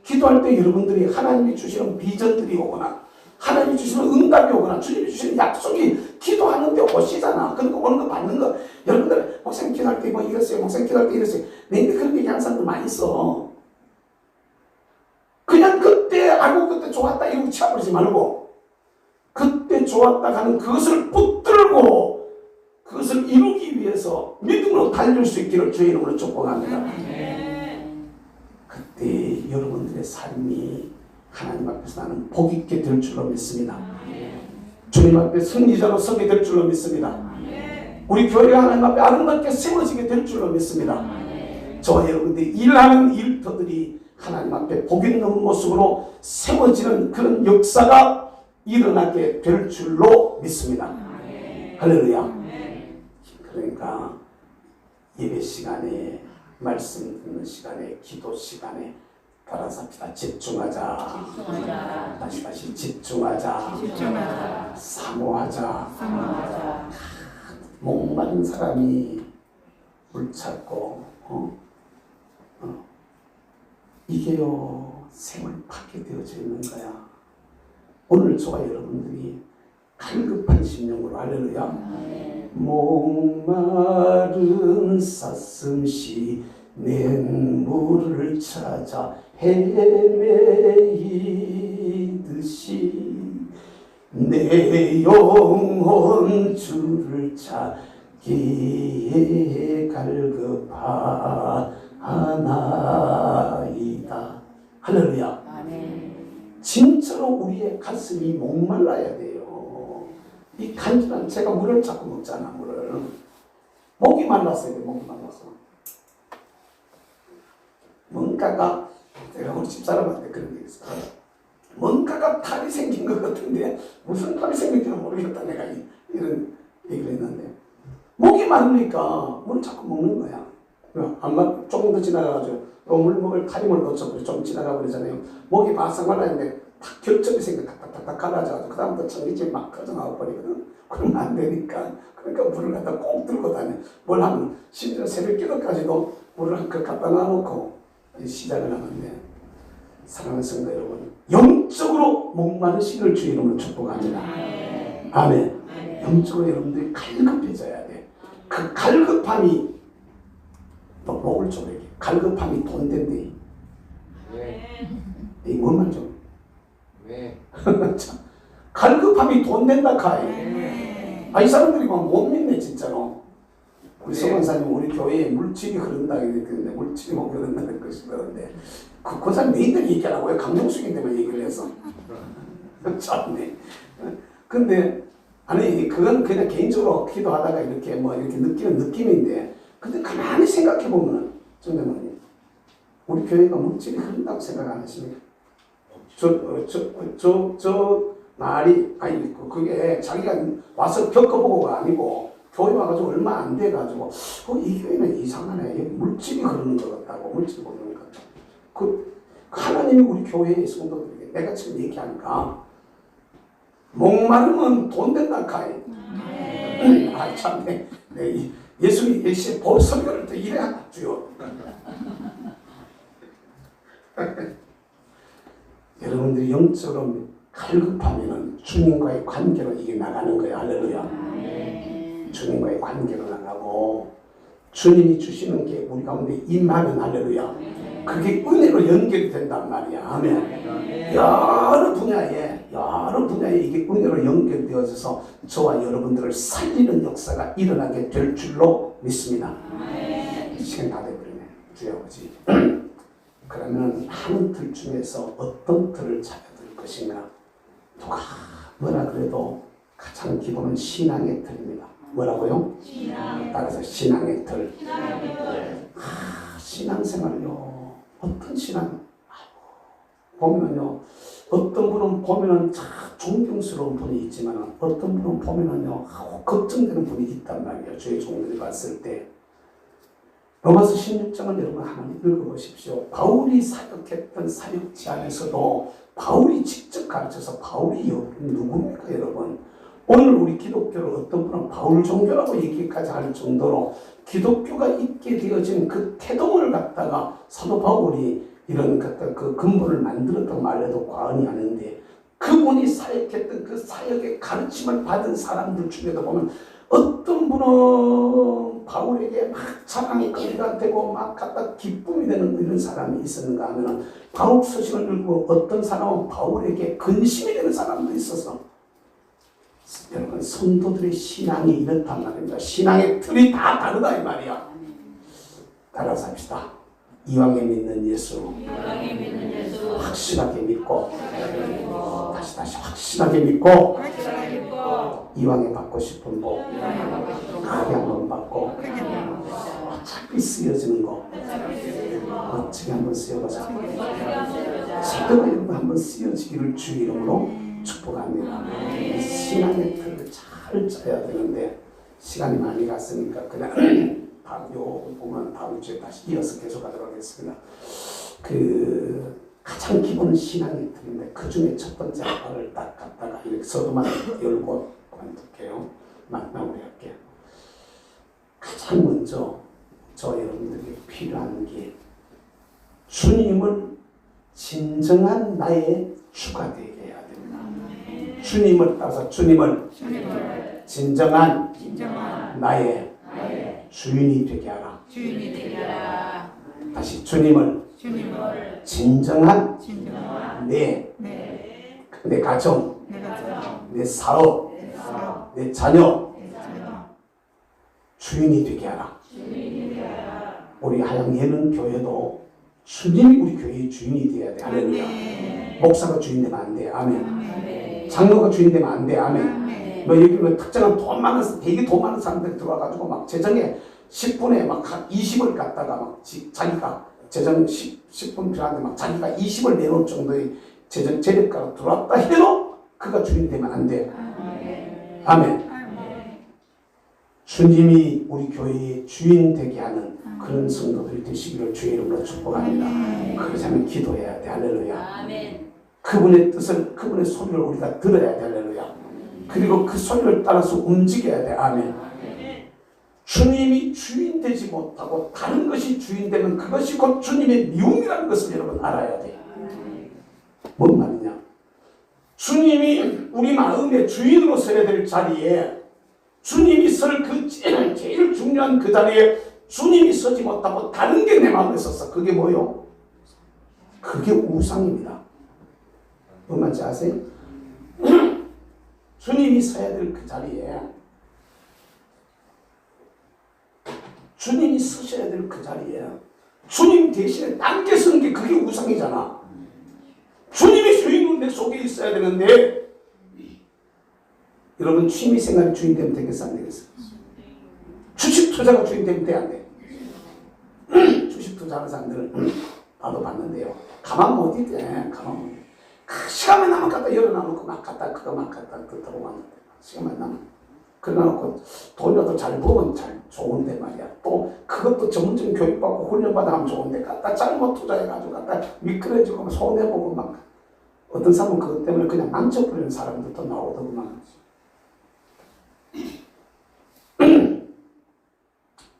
기도할 때 여러분들이 하나님이 주시는 비전들이 오거나 하나님이 주시는 응답이 오거나 주님이 주시는 약속이 기도하는데 오시잖아. 그러니까 오는 거 받는 거. 여러분들 목사님 기도할 때 뭐 이랬어요, 목사님 기도할 때 이랬어요. 내가 그런 얘기하는 사람들 많이 있어. 그냥 그때 알고 그때 좋았다 이러고 치워버리지 말고 그때 좋았다 하는 그것을 붙들고 그것을 이루기 위해서 믿음으로 달릴 수 있기를 주의 이름으로 축복합니다. 그때 여러분들의 삶이 하나님 앞에서 나는 복 있게 될 줄로 믿습니다. 주님 앞에 승리자로 서게 될 줄로 믿습니다. 우리 교회가 하나님 앞에 아름답게 세워지게 될 줄로 믿습니다. 저와 여러분들이 일하는 일터들이 하나님 앞에 복 있는 모습으로 세워지는 그런 역사가 일어나게 될 줄로 믿습니다. 할렐루야. 그러니까 예배 시간에, 말씀 듣는 시간에, 기도 시간에 따라서 합시다. 집중하자. 다시 집중하자. 사모하자. 목마른 사람이 물 찾고 이게요 생을 받게 되어져 있는 거야. 오늘 저와 여러분들이 갈급한 심령으로, 할렐루야. 목마른 사슴시 맹물을 찾아 헤매이듯이 내 영혼 주를 찾기에 갈급하나이다. 할렐루야. 진짜로 우리의 가슴이 목말라야 돼요. 이 간절한, 제가 물을 자꾸 먹잖아. 물을 목이 말랐어요. 목이 말라서 뭔가가, 제가 우리 집사람한테 그런 게 있어요. 뭔가가 탈이 생긴 것 같은데 무슨 탈이 생긴지 모르겠다. 내가 이런 얘기를 했는데 목이 마르니까 물 자꾸 먹는 거야. 아마 조금 더 지나가가지고 물 먹을 타임을 놓쳐버려. 좀 지나가 버리잖아요. 목이 바싹 말랐는데 탁 결점이 생겨 탁탁탁 갈라져가지고 그 다음부터 청기증이 막 커져나와 버리거든. 그러면 안 되니까. 그러니까 물을 갖다 꼭 들고 다녀. 뭘 하면 심지어 새벽 기도까지도 물을 한 컵 갖다 놔놓고 시작을 하는데, 사랑하는 성도 여러분, 영적으로 목마르시기를 주의 이름으로 축복합니다. 아멘. 영적으로 여러분들이 갈급해져야 돼. 그 갈급함이 또 목을 조르게, 갈급함이 돈 된대. 이 뭔 말이죠? 왜? 참, 갈급함이 돈 된다 카이. 이 사람들이 못 믿네 진짜로. 우리 서건사님 우리 교회에 물질이 흐른다 이랬는데 물질이 못 흐른다는 것이 그런데 그 사람 너희들이 얘기하라고 왜 강용수인데만 얘기를 해서 참네. 근데 아니 그건 그냥 개인적으로 기도하다가 이렇게 이렇게 느끼는 느낌인데 근데 가만히 생각해 보면 정대모님 우리 교회가 물질이 흐른다고 생각 안 하십니까? 저 말이 아니 그게 자기가 와서 겪어보고가 아니고 교회 와가지고 얼마 안 돼가지고 이 교회는 이상하네. 물질이 흐르는 것 같다고 물질이 흐르는 것 같다고. 그 하나님이 우리 교회의 성도들에게 내가 지금 얘기하니까 목마르면 돈 된다 카이. 참네. 예수님 역시 설교를 또 이래 하죠. 여러분들이 영적으로 갈급하면 주님과의 관계로 이게 나가는 거야. 할렐루야. 주님과의 관계로 나가고 주님이 주시는 게 우리 가운데 임하면 할렐루야. 그게 은혜로 연결이 된단 말이야. 아멘. 여러 분야에 이게 은혜로 연결되어져서 저와 여러분들을 살리는 역사가 일어나게 될 줄로 믿습니다. 시간 다 돼버리네. 주여 아버지. 그러면 한 틀 중에서 어떤 틀을 찾아야 될 것인가? 누가 뭐라 그래도 가장 기본은 신앙의 틀입니다. 뭐라고요? 따라서 신앙의 틀. 신앙생활요. 어떤 신앙? 보면요. 어떤 분은 보면은 참 존경스러운 분이 있지만 어떤 분은 보면은요. 걱정되는 분이 있단 말이에요. 주의 종들이 봤을 때. 로마서 16장을 여러분 한번 읽어보십시오. 바울이 사역했던 사역지 안에서도 바울이 직접 가르쳐서 바울이 누굽니까 여러분? 오늘 우리 기독교를 어떤 분은 바울 종교라고 얘기까지 할 정도로 기독교가 있게 되어진 그 태동을 갖다가 사도 바울이 이런 그 근본을 만들었다고 말해도 과언이 아닌데 그분이 사역했던 그 사역의 가르침을 받은 사람들 중에도 보면 어떤 분은 바울에게 막 사랑이 거리가 되고 막 갖다 기쁨이 되는 이런 사람이 있었는가 하면 바울 서신을 읽고 어떤 사람은 바울에게 근심이 되는 사람도 있어서 여러분 성도들의 신앙이 이렇단 말입니다. 신앙의 틀이 다 다르다 이 말이야. 따라서 합시다. 이왕에 믿는 예수 확실하게 믿고 다시 확실하게 믿고 이왕에 받고 싶은 복 크게 한번 받고 어차피 쓰여지는 거 멋지게 한번 쓰여보자. 제대로 여러분 한번 쓰여지기를 주의 이름으로 축복합니다. 신앙의 틀을 잘 짜야 되는데 시간이 많이 갔으니까 그냥 요 보면 다음 주에 다시 이어서 계속하도록 하겠습니다. 가장 기본은 신앙의 틀인데 그 중에 첫 번째 하나를 딱 갖다가 이렇게 서두만 열고 관둘게요. 마무리할게요. 가장 먼저 저 여러분들에게 필요한 게 주님을 진정한 나의 주가 되게 해야 됩니다. 주님을 따라서 주님을 진정한 나의 주인이 되게 하라. 다시 주님을 진정한 내 가정, 내 사업, 내 자녀 주인이 되게 하라. 우리 하양 예능 교회도 주님이 우리 교회의 주인이 되어야 돼. 할렐루야. 목사가 주인 되면 안 돼. 아멘. 장로가 주인 되면 안 돼. 아멘. 여기 특정한 돈 많은 되게 돈 많은 사람들이 들어와가지고 막 재정에 10분에 막 20을 갖다가 막 자기가 재정 10분 필요한데 막 자기가 20을 내놓을 정도의 재정 재력가가 들어왔다 해도 그가 주인 되면 안 돼. 아멘. 주님이 우리 교회의 주인 되게 하는 그런 성도들이 되시기를 주의 이름으로 축복합니다. 그렇다면 기도해야 돼. 할렐루야. 그분의 뜻을, 그분의 소리를 우리가 들어야 돼. 할렐루야. 그리고 그 소리를 따라서 움직여야 돼. 아멘. 주님이 주인 되지 못하고 다른 것이 주인 되면 그것이 곧 주님의 미움이라는 것을 여러분 알아야 돼. 뭔 말이냐? 주님이 우리 마음의 주인으로 서야 될 자리에 주님이 설 그 제일 중요한 그 자리에 주님이 서지 못하고 다른 게 내 마음에 섰어. 그게 뭐요? 그게 우상입니다. 뭔 말인지 아세요? 주님이 서야 될 그 자리에, 주님이 서셔야 될 그 자리에 주님 대신에 남게 서는 게 그게 우상이잖아. 주님이 주인으로 내 속에 있어야 되는데, 여러분 취미생활이 주인 되면 되겠어 안 되겠어? 주식 투자가 주인 되면 돼 안 돼? 주식 투자하는 사람들은 나도 봤는데요. 가만 못 있대. 가만 못 있대. 시간만 나면 갖다 열어놔놓고 막 갖다 그거 막 갖다 그렇다고 하는데 시간만 나면 그래놓고 돈이라도 잘 벌면 잘 좋은데 말이야. 또 그것도 전문적인 교육받고 훈련받아 하면 좋은데 갖다 잘못 투자해가지고 갖다 미끄러지고 손해보고 막 어떤 사람은 그것 때문에 그냥 망쳐버리는 사람들도 나오더구만.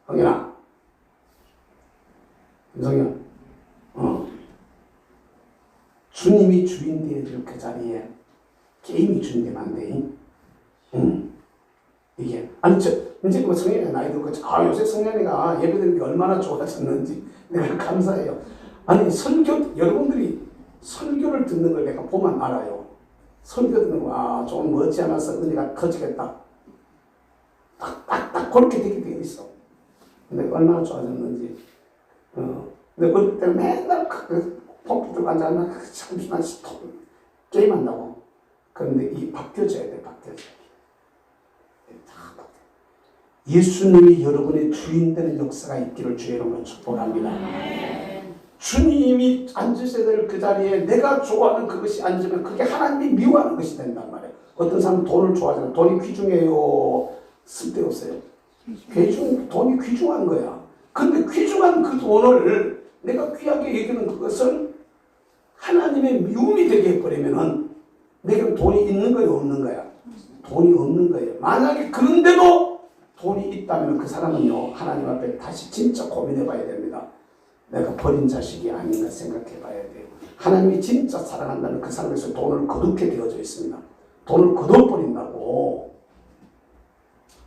형이나 윤성현, 주님이 주인 되어줄 그 자리에 게임이 주인 되면 안 돼. 이게 아니 이제 뭐 성현이 나이 들고 요새 성현이가 예배드리는 게 얼마나 좋아졌는지 내가 감사해요. 아니 여러분들이 설교를 듣는 걸 내가 보면 알아요. 설교 듣는 거 좀 멋지 않아서 은혜가 커지겠다. 딱 그렇게 되어 있어. 근데 얼마나 좋아졌는지. 근데 어릴 때 맨날 컴퓨터 앉아서 잠시만 게임한다고. 그런데 이 바뀌어져야 돼, 바뀌어져야. 예수님이 여러분의 주인 되는 역사가 있기를 주의 이름으로 축복합니다. 주님이 앉으셔야 될 그 자리에 내가 좋아하는 그것이 앉으면 그게 하나님이 미워하는 것이 된단 말이에요. 어떤 사람은 돈을 좋아하잖아요. 돈이 귀중해요. 쓸데없어요. 돈이 귀중한 거야. 근데 귀중한 그 돈을 내가 귀하게 여기는 그것을 하나님의 미움이 되게 해버리면은 내가 돈이 있는 거야, 없는 거야? 돈이 없는 거예요. 만약에 그런데도 돈이 있다면 그 사람은요, 하나님 앞에 다시 진짜 고민해 봐야 됩니다. 내가 버린 자식이 아닌가 생각해 봐야 돼요. 하나님이 진짜 사랑한다면 그 사람에서 돈을 거두게 되어져 있습니다. 돈을 거둬버린다고.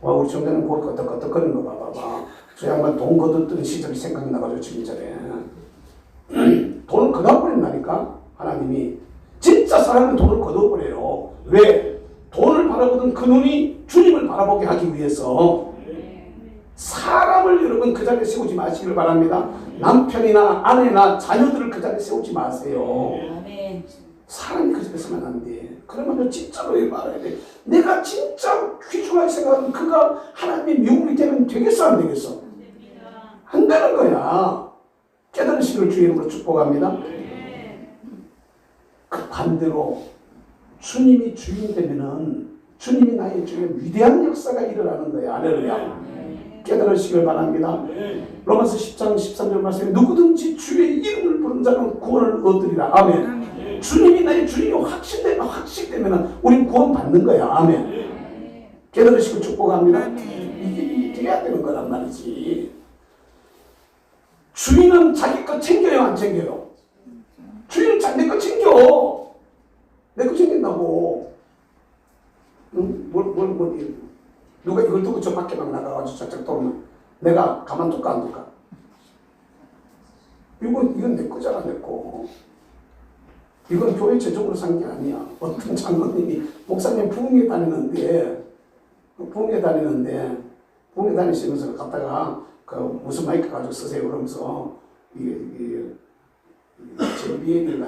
와, 우리 정자는 곧 끄덕끄덕거리는 거 봐봐. 저 양반 돈 거뒀던 시절이 생각이 나가지고 지금 저래. 돈을 거둬버린다니까? 하나님이. 진짜 사람은 돈을 거둬버려요. 왜? 돈을 바라보던 그 눈이 주님을 바라보게 하기 위해서. 사람을 여러분 그 자리에 세우지 마시길 바랍니다. 남편이나 아내나 자녀들을 그 자리에 세우지 마세요. 사람이 그 자리에 서면 안 돼. 그러면 진짜로 말해야 돼. 내가 진짜 귀중하게 생각하는 그가 하나님의 미움이 되면 되겠어 안 되겠어? 안 되는 거야. 깨달으시기를 주의 이름으로 축복합니다. 그 반대로 주님이 주인 되면은 주님이 나의 주인 위대한 역사가 일어나는 거야. 할렐루야. 깨달으시길 바랍니다. 로마서 10장 13절 말씀에 누구든지 주의 이름을 부른 자는 구원을 얻으리라. 아멘. 주님이 나의 주인이 확신되면 우린 구원 받는 거야. 아멘. 깨달으시고 축복합니다. 이게 돼야 되는 거란 말이지. 주인은 자기 것 챙겨요, 안 챙겨요? 주인은 내 것 챙겨. 내 것 챙긴다고. 누가 이걸 두고 저 밖에 막 나가가지고 저쪽 돌면 내가 가만둘까 안 둘까? 이건 내 거잖아, 내 거. 이건 교회 제적으로 산 게 아니야. 어떤 장로님이 목사님 부흥회 다니는데 부흥회 다니시면서 갔다가 그 무슨 마이크 가지고 쓰세요 그러면서 이게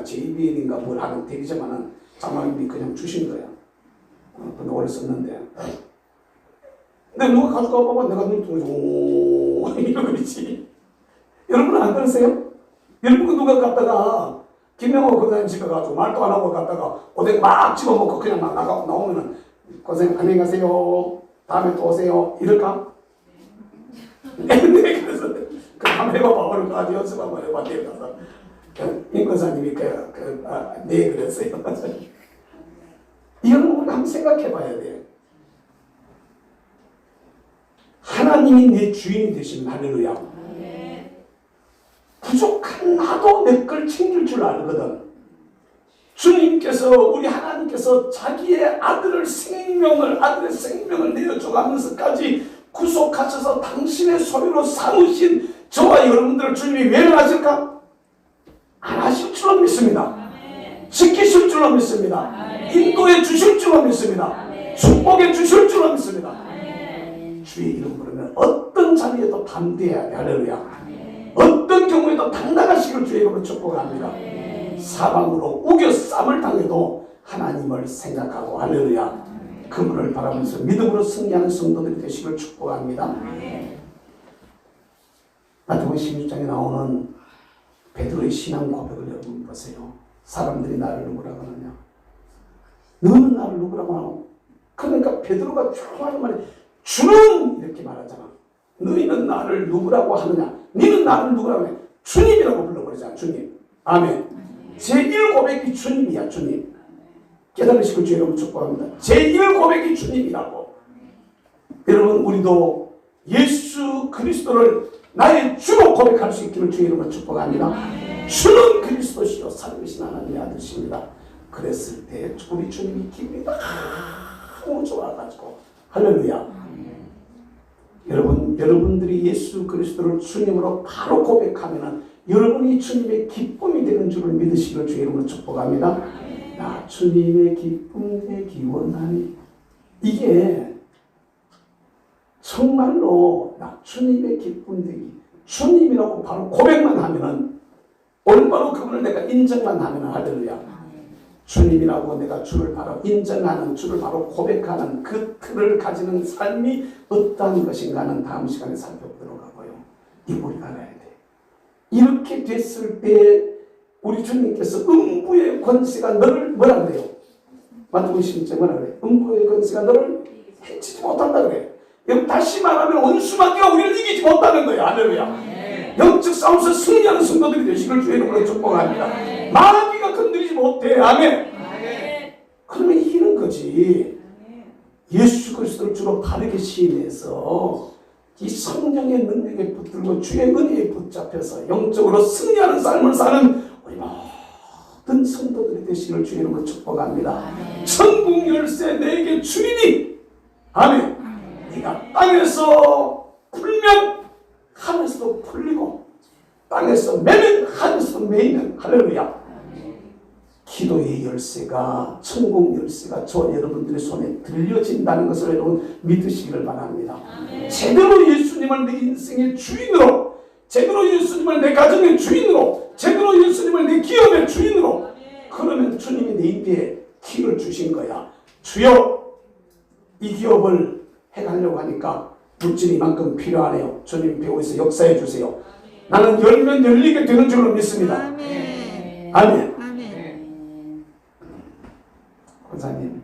JBN인가 뭘 하는 대기자만은 장로님이 그냥 주신 거야. 근데 오래 썼는데. 근데 누가 가져가 봐봐. 내가 눈 뜨고 오 이러고 있지. 여러분 안 그러세요? 여러분 누가 갔다가 김명호 그다음 집에 가지고 말도 안 하고 갔다가 오뎅 막 집어먹고 그냥 막 나오면은 고생 안녕히 가세요. 다음에 또 오세요. 이럴까? 네, 그래서 한번 해봐봐. 오늘까지 연습 한번 해봐. 내일 가서 임권사님이 네 그랬어요. 이런 거 한번 생각해 봐야 돼. 하나님이 내 주인이 되시면 할렐루야. 부족한 나도 내 걸 챙길 줄 알거든. 주님께서 우리 하나님께서 자기의 아들의 생명을 내어줘가면서까지 구속하셔서 당신의 소유로 삼으신 저와 여러분들을 주님이 외면하실까? 안 하실 줄로 믿습니다. 지키실 줄로 믿습니다. 인도해 주실 줄로 믿습니다. 축복해 주실 줄로 믿습니다. 주의 이름 부르면 어떤 자리에도 담대해야 돼. 할렐루야. 어떤 경우에도 당당하시길 주의 이름으로 축복합니다. 사방으로 우겨 쌈을 당해도 하나님을 생각하고 할렐루야. 그분을 바라면서 믿음으로 승리하는 성도들이 되시길 축복합니다. 마태복음 16장에 나오는 베드로의 신앙 고백을 여러분 보세요. 사람들이 나를 누구라고 하느냐? 너는 나를 누구라고 하노? 그러니까 베드로가 좋아하는 말이 주는 이렇게 말하잖아. 너희는 나를 누구라고 하느냐? 너는 나를 누구라고 하느냐? 주님이라고 불러버리잖아. 주님. 아멘. 제1 고백이 주님이야. 주님. 깨달으시고 주의 이름으로 축복합니다. 제1 고백이 주님이라고. 여러분 우리도 예수 그리스도를 나의 주로 고백할 수 있기를 주의 이름으로 축복합니다. 주는 그리스도시요 살아계신 하나님의 아들이십니다. 그랬을 때 우리 주님이 기분이 너무 좋아가지고 할렐루야. 여러분들이 예수 그리스도를 주님으로 바로 고백하면 여러분이 주님의 기쁨이 되는 줄을 믿으시기를 주의 이름으로 축복합니다. 나 주님의 기쁨 되기 원하니. 이게 정말로 나 주님의 기쁨 되기, 주님이라고 바로 고백만 하면은, 올바로 그분을 내가 인정만 하면 할렐루야. 주님이라고 내가 주를 바로 인정하는, 주를 바로 고백하는 그 틀을 가지는 삶이 어떠한 것인가는 다음 시간에 살펴보도록 하고요. 이거 우리가 알아야 돼. 이렇게 됐을 때 우리 주님께서 음부의 권세가 너를 뭐라 그래요? 마태복음 16장 뭐라 그래? 음부의 권세가 너를 해치지 못한다 그래. 다시 말하면 원수마귀가 우리를 이기지 못하는 거야. 할렐루야. 영적 싸움에서 승리하는 성도들이 되시길 주의 이름으로 축복합니다. 마귀가 건드리지 못해. 아멘. 그러면 이기는 거지. 예수 그리스도를 주로 바르게 시인해서 이 성령의 능력에 붙들고 주의 은혜에 붙잡혀서 영적으로 승리하는 삶을 사는 우리 모든 성도들이 되시길 주의 이름으로 축복합니다. 천국 열쇠 내게 주이니. 아멘. 네가 땅에서 풀면 하늘에서도 풀리고 땅에서 매면 하늘에서도 매이면 할렐루야. 기도의 열쇠가, 천국 열쇠가 저 여러분들의 손에 들려진다는 것을 여러분 믿으시기를 바랍니다. 제대로 예수님을 내 인생의 주인으로, 제대로 예수님을 내 가정의 주인으로, 제대로 예수님을 내 기업의 주인으로, 그러면 주님이 내 입에 키를 주신 거야. 주여, 이 기업을 해가려고 하니까 물질이 이만큼 필요하네요. 주님 배우에서 역사해 주세요. 나는 열면 열리게 되는 줄로 믿습니다. 아멘. 권사님,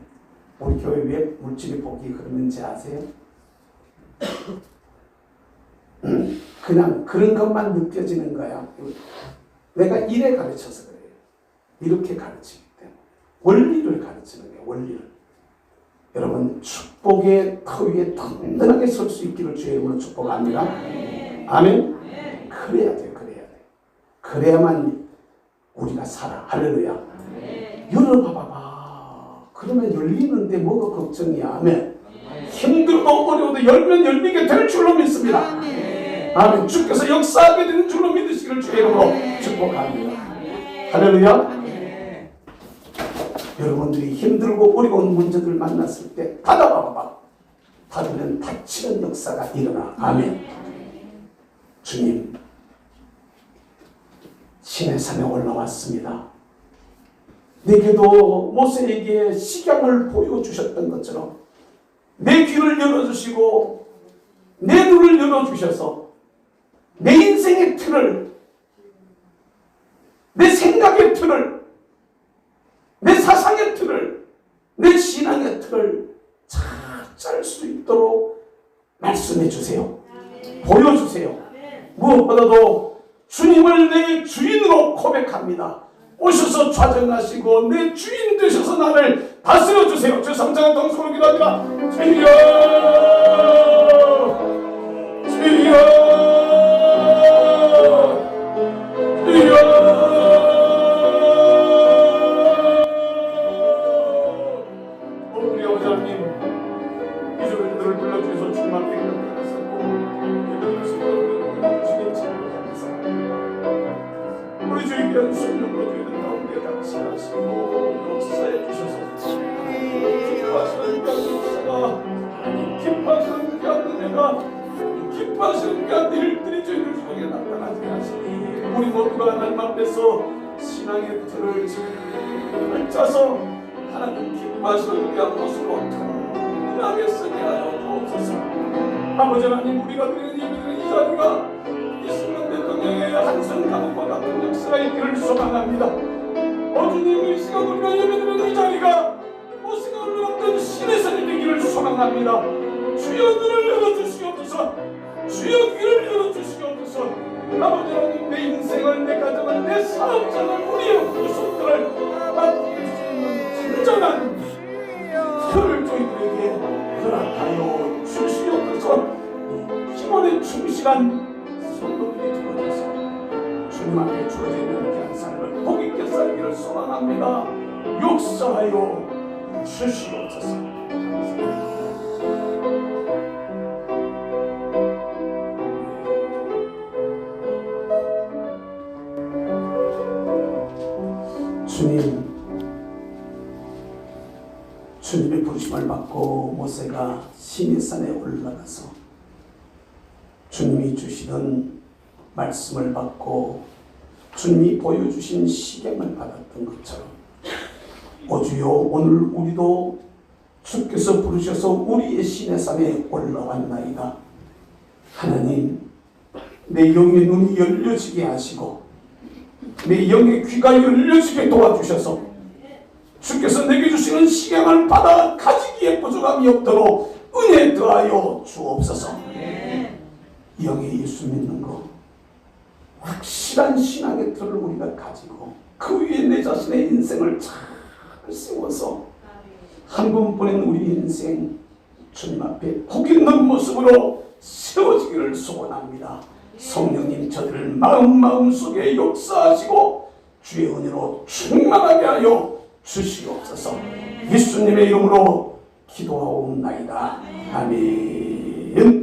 우리 교회 왜 물질이 복이 흐르는지 아세요? 그냥 그런 것만 느껴지는 거야. 내가 이래 가르쳐서 그래요. 이렇게 가르치기 때문에. 원리를 가르치는 거예요. 원리를. 여러분 축복의 터 위에 든든하게 설 수 있기를 주의 이름으로 축복합니다. 아멘. 그래야 돼. 그래야 돼. 그래야만 우리가 살아. 할렐루야. 열어봐봐. 그러면 열리는데 뭐가 걱정이야. 아멘. 힘들고 어려워도 열면 열리게 될 줄로 믿습니다. 아멘. 주께서 역사하게 되는 줄로 믿으시기를 주의 이름으로 축복합니다. 할렐루야. 여러분들이 힘들고 어려운 문제들 만났을 때 닫아봐봐. 닫으면 닫히는 역사가 일어나. 아멘. 주님, 시내산에 올라왔습니다. 내게도 모세에게 식양을 보여주셨던 것처럼 내 귀를 열어주시고 내 눈을 열어주셔서 내 인생의 틀을, 내 생각의 틀을, 내 사상의 틀을, 내 신앙의 틀을 잘 짤 수 있도록 말씀해 주세요. 보여주세요. 무엇보다도 주님을 내 주인으로 고백합니다. 오셔서 좌정하시고 내 주인 되셔서 나를 다스려 주세요. 주 3장은 동성으로 기도합니다. 주여, 주여, 주여. 우리 어머님 이주민들을 불러주셔서 주님을 행동하셨고 우리 주의 귀한 성령으로 주의 가운데 하나님께 감사하시고 역사해 주셔서 기뻐하시는 그 역사가 하나님 기뻐하시는 그 은혜가 기뻐하시는 그 일들이 저희들 속에 나타나게 하시니 우리 모두가 하나님 앞에서 신앙의 틀을 짜서 하나님 기뻐하시는 그 모습으로 튼튼하게 서게 하여 주옵소서. 아버지 하나님, 우리가 드리는 예배드리는 이 자리가 이승만 대통령의 한성 감옥과 같은 역사가 있기를 소망합니다. 주님, 이 시간 우리가 예배드리는 이 자리가 모세가 올라갔던 신의 산이 되기를 소망합니다. 주여 눈을 열어주시옵소서. 주여 귀를 열어주시옵소서. 아버지 하나님, 내 인생을, 내 가정을, 내 사업장을, 우리의 후손들을 맡길 수 있는 진정한 표를 저희들에게 허락하여 주시옵소서. 기본에 충실한 성도들이 되어져서 주님 앞에 주어져 있는 그런 삶을 복 있게 살기를 소망합니다. 역사하여 주시옵소서. 주님의 부르심을 받고 모세가 시내산에 올라가서 주님이 주시던 말씀을 받고 주님이 보여주신 시경을 받았던 것처럼 오주여, 오늘 우리도 주께서 부르셔서 우리의 시내산에 올라왔나이다. 하나님, 내 영의 눈이 열려지게 하시고 내 영의 귀가 열려지게 도와주셔서 주께서 내게 주시는 시경을 받아 가지기에 부족함이 없도록 은혜 더하여 주옵소서. 영의 예수 믿는 것, 확실한 신앙의 틀을 우리가 가지고 그 위에 내 자신의 인생을 잘 세워서 한 번뿐인 우리 인생 주님 앞에 복 있는 모습으로 세워지기를 소원합니다. 성령님, 저들을 마음속에 역사하시고 주의 은혜로 충만하게 하여 주시옵소서. 예수님의 이름으로 기도하옵나이다. 아멘.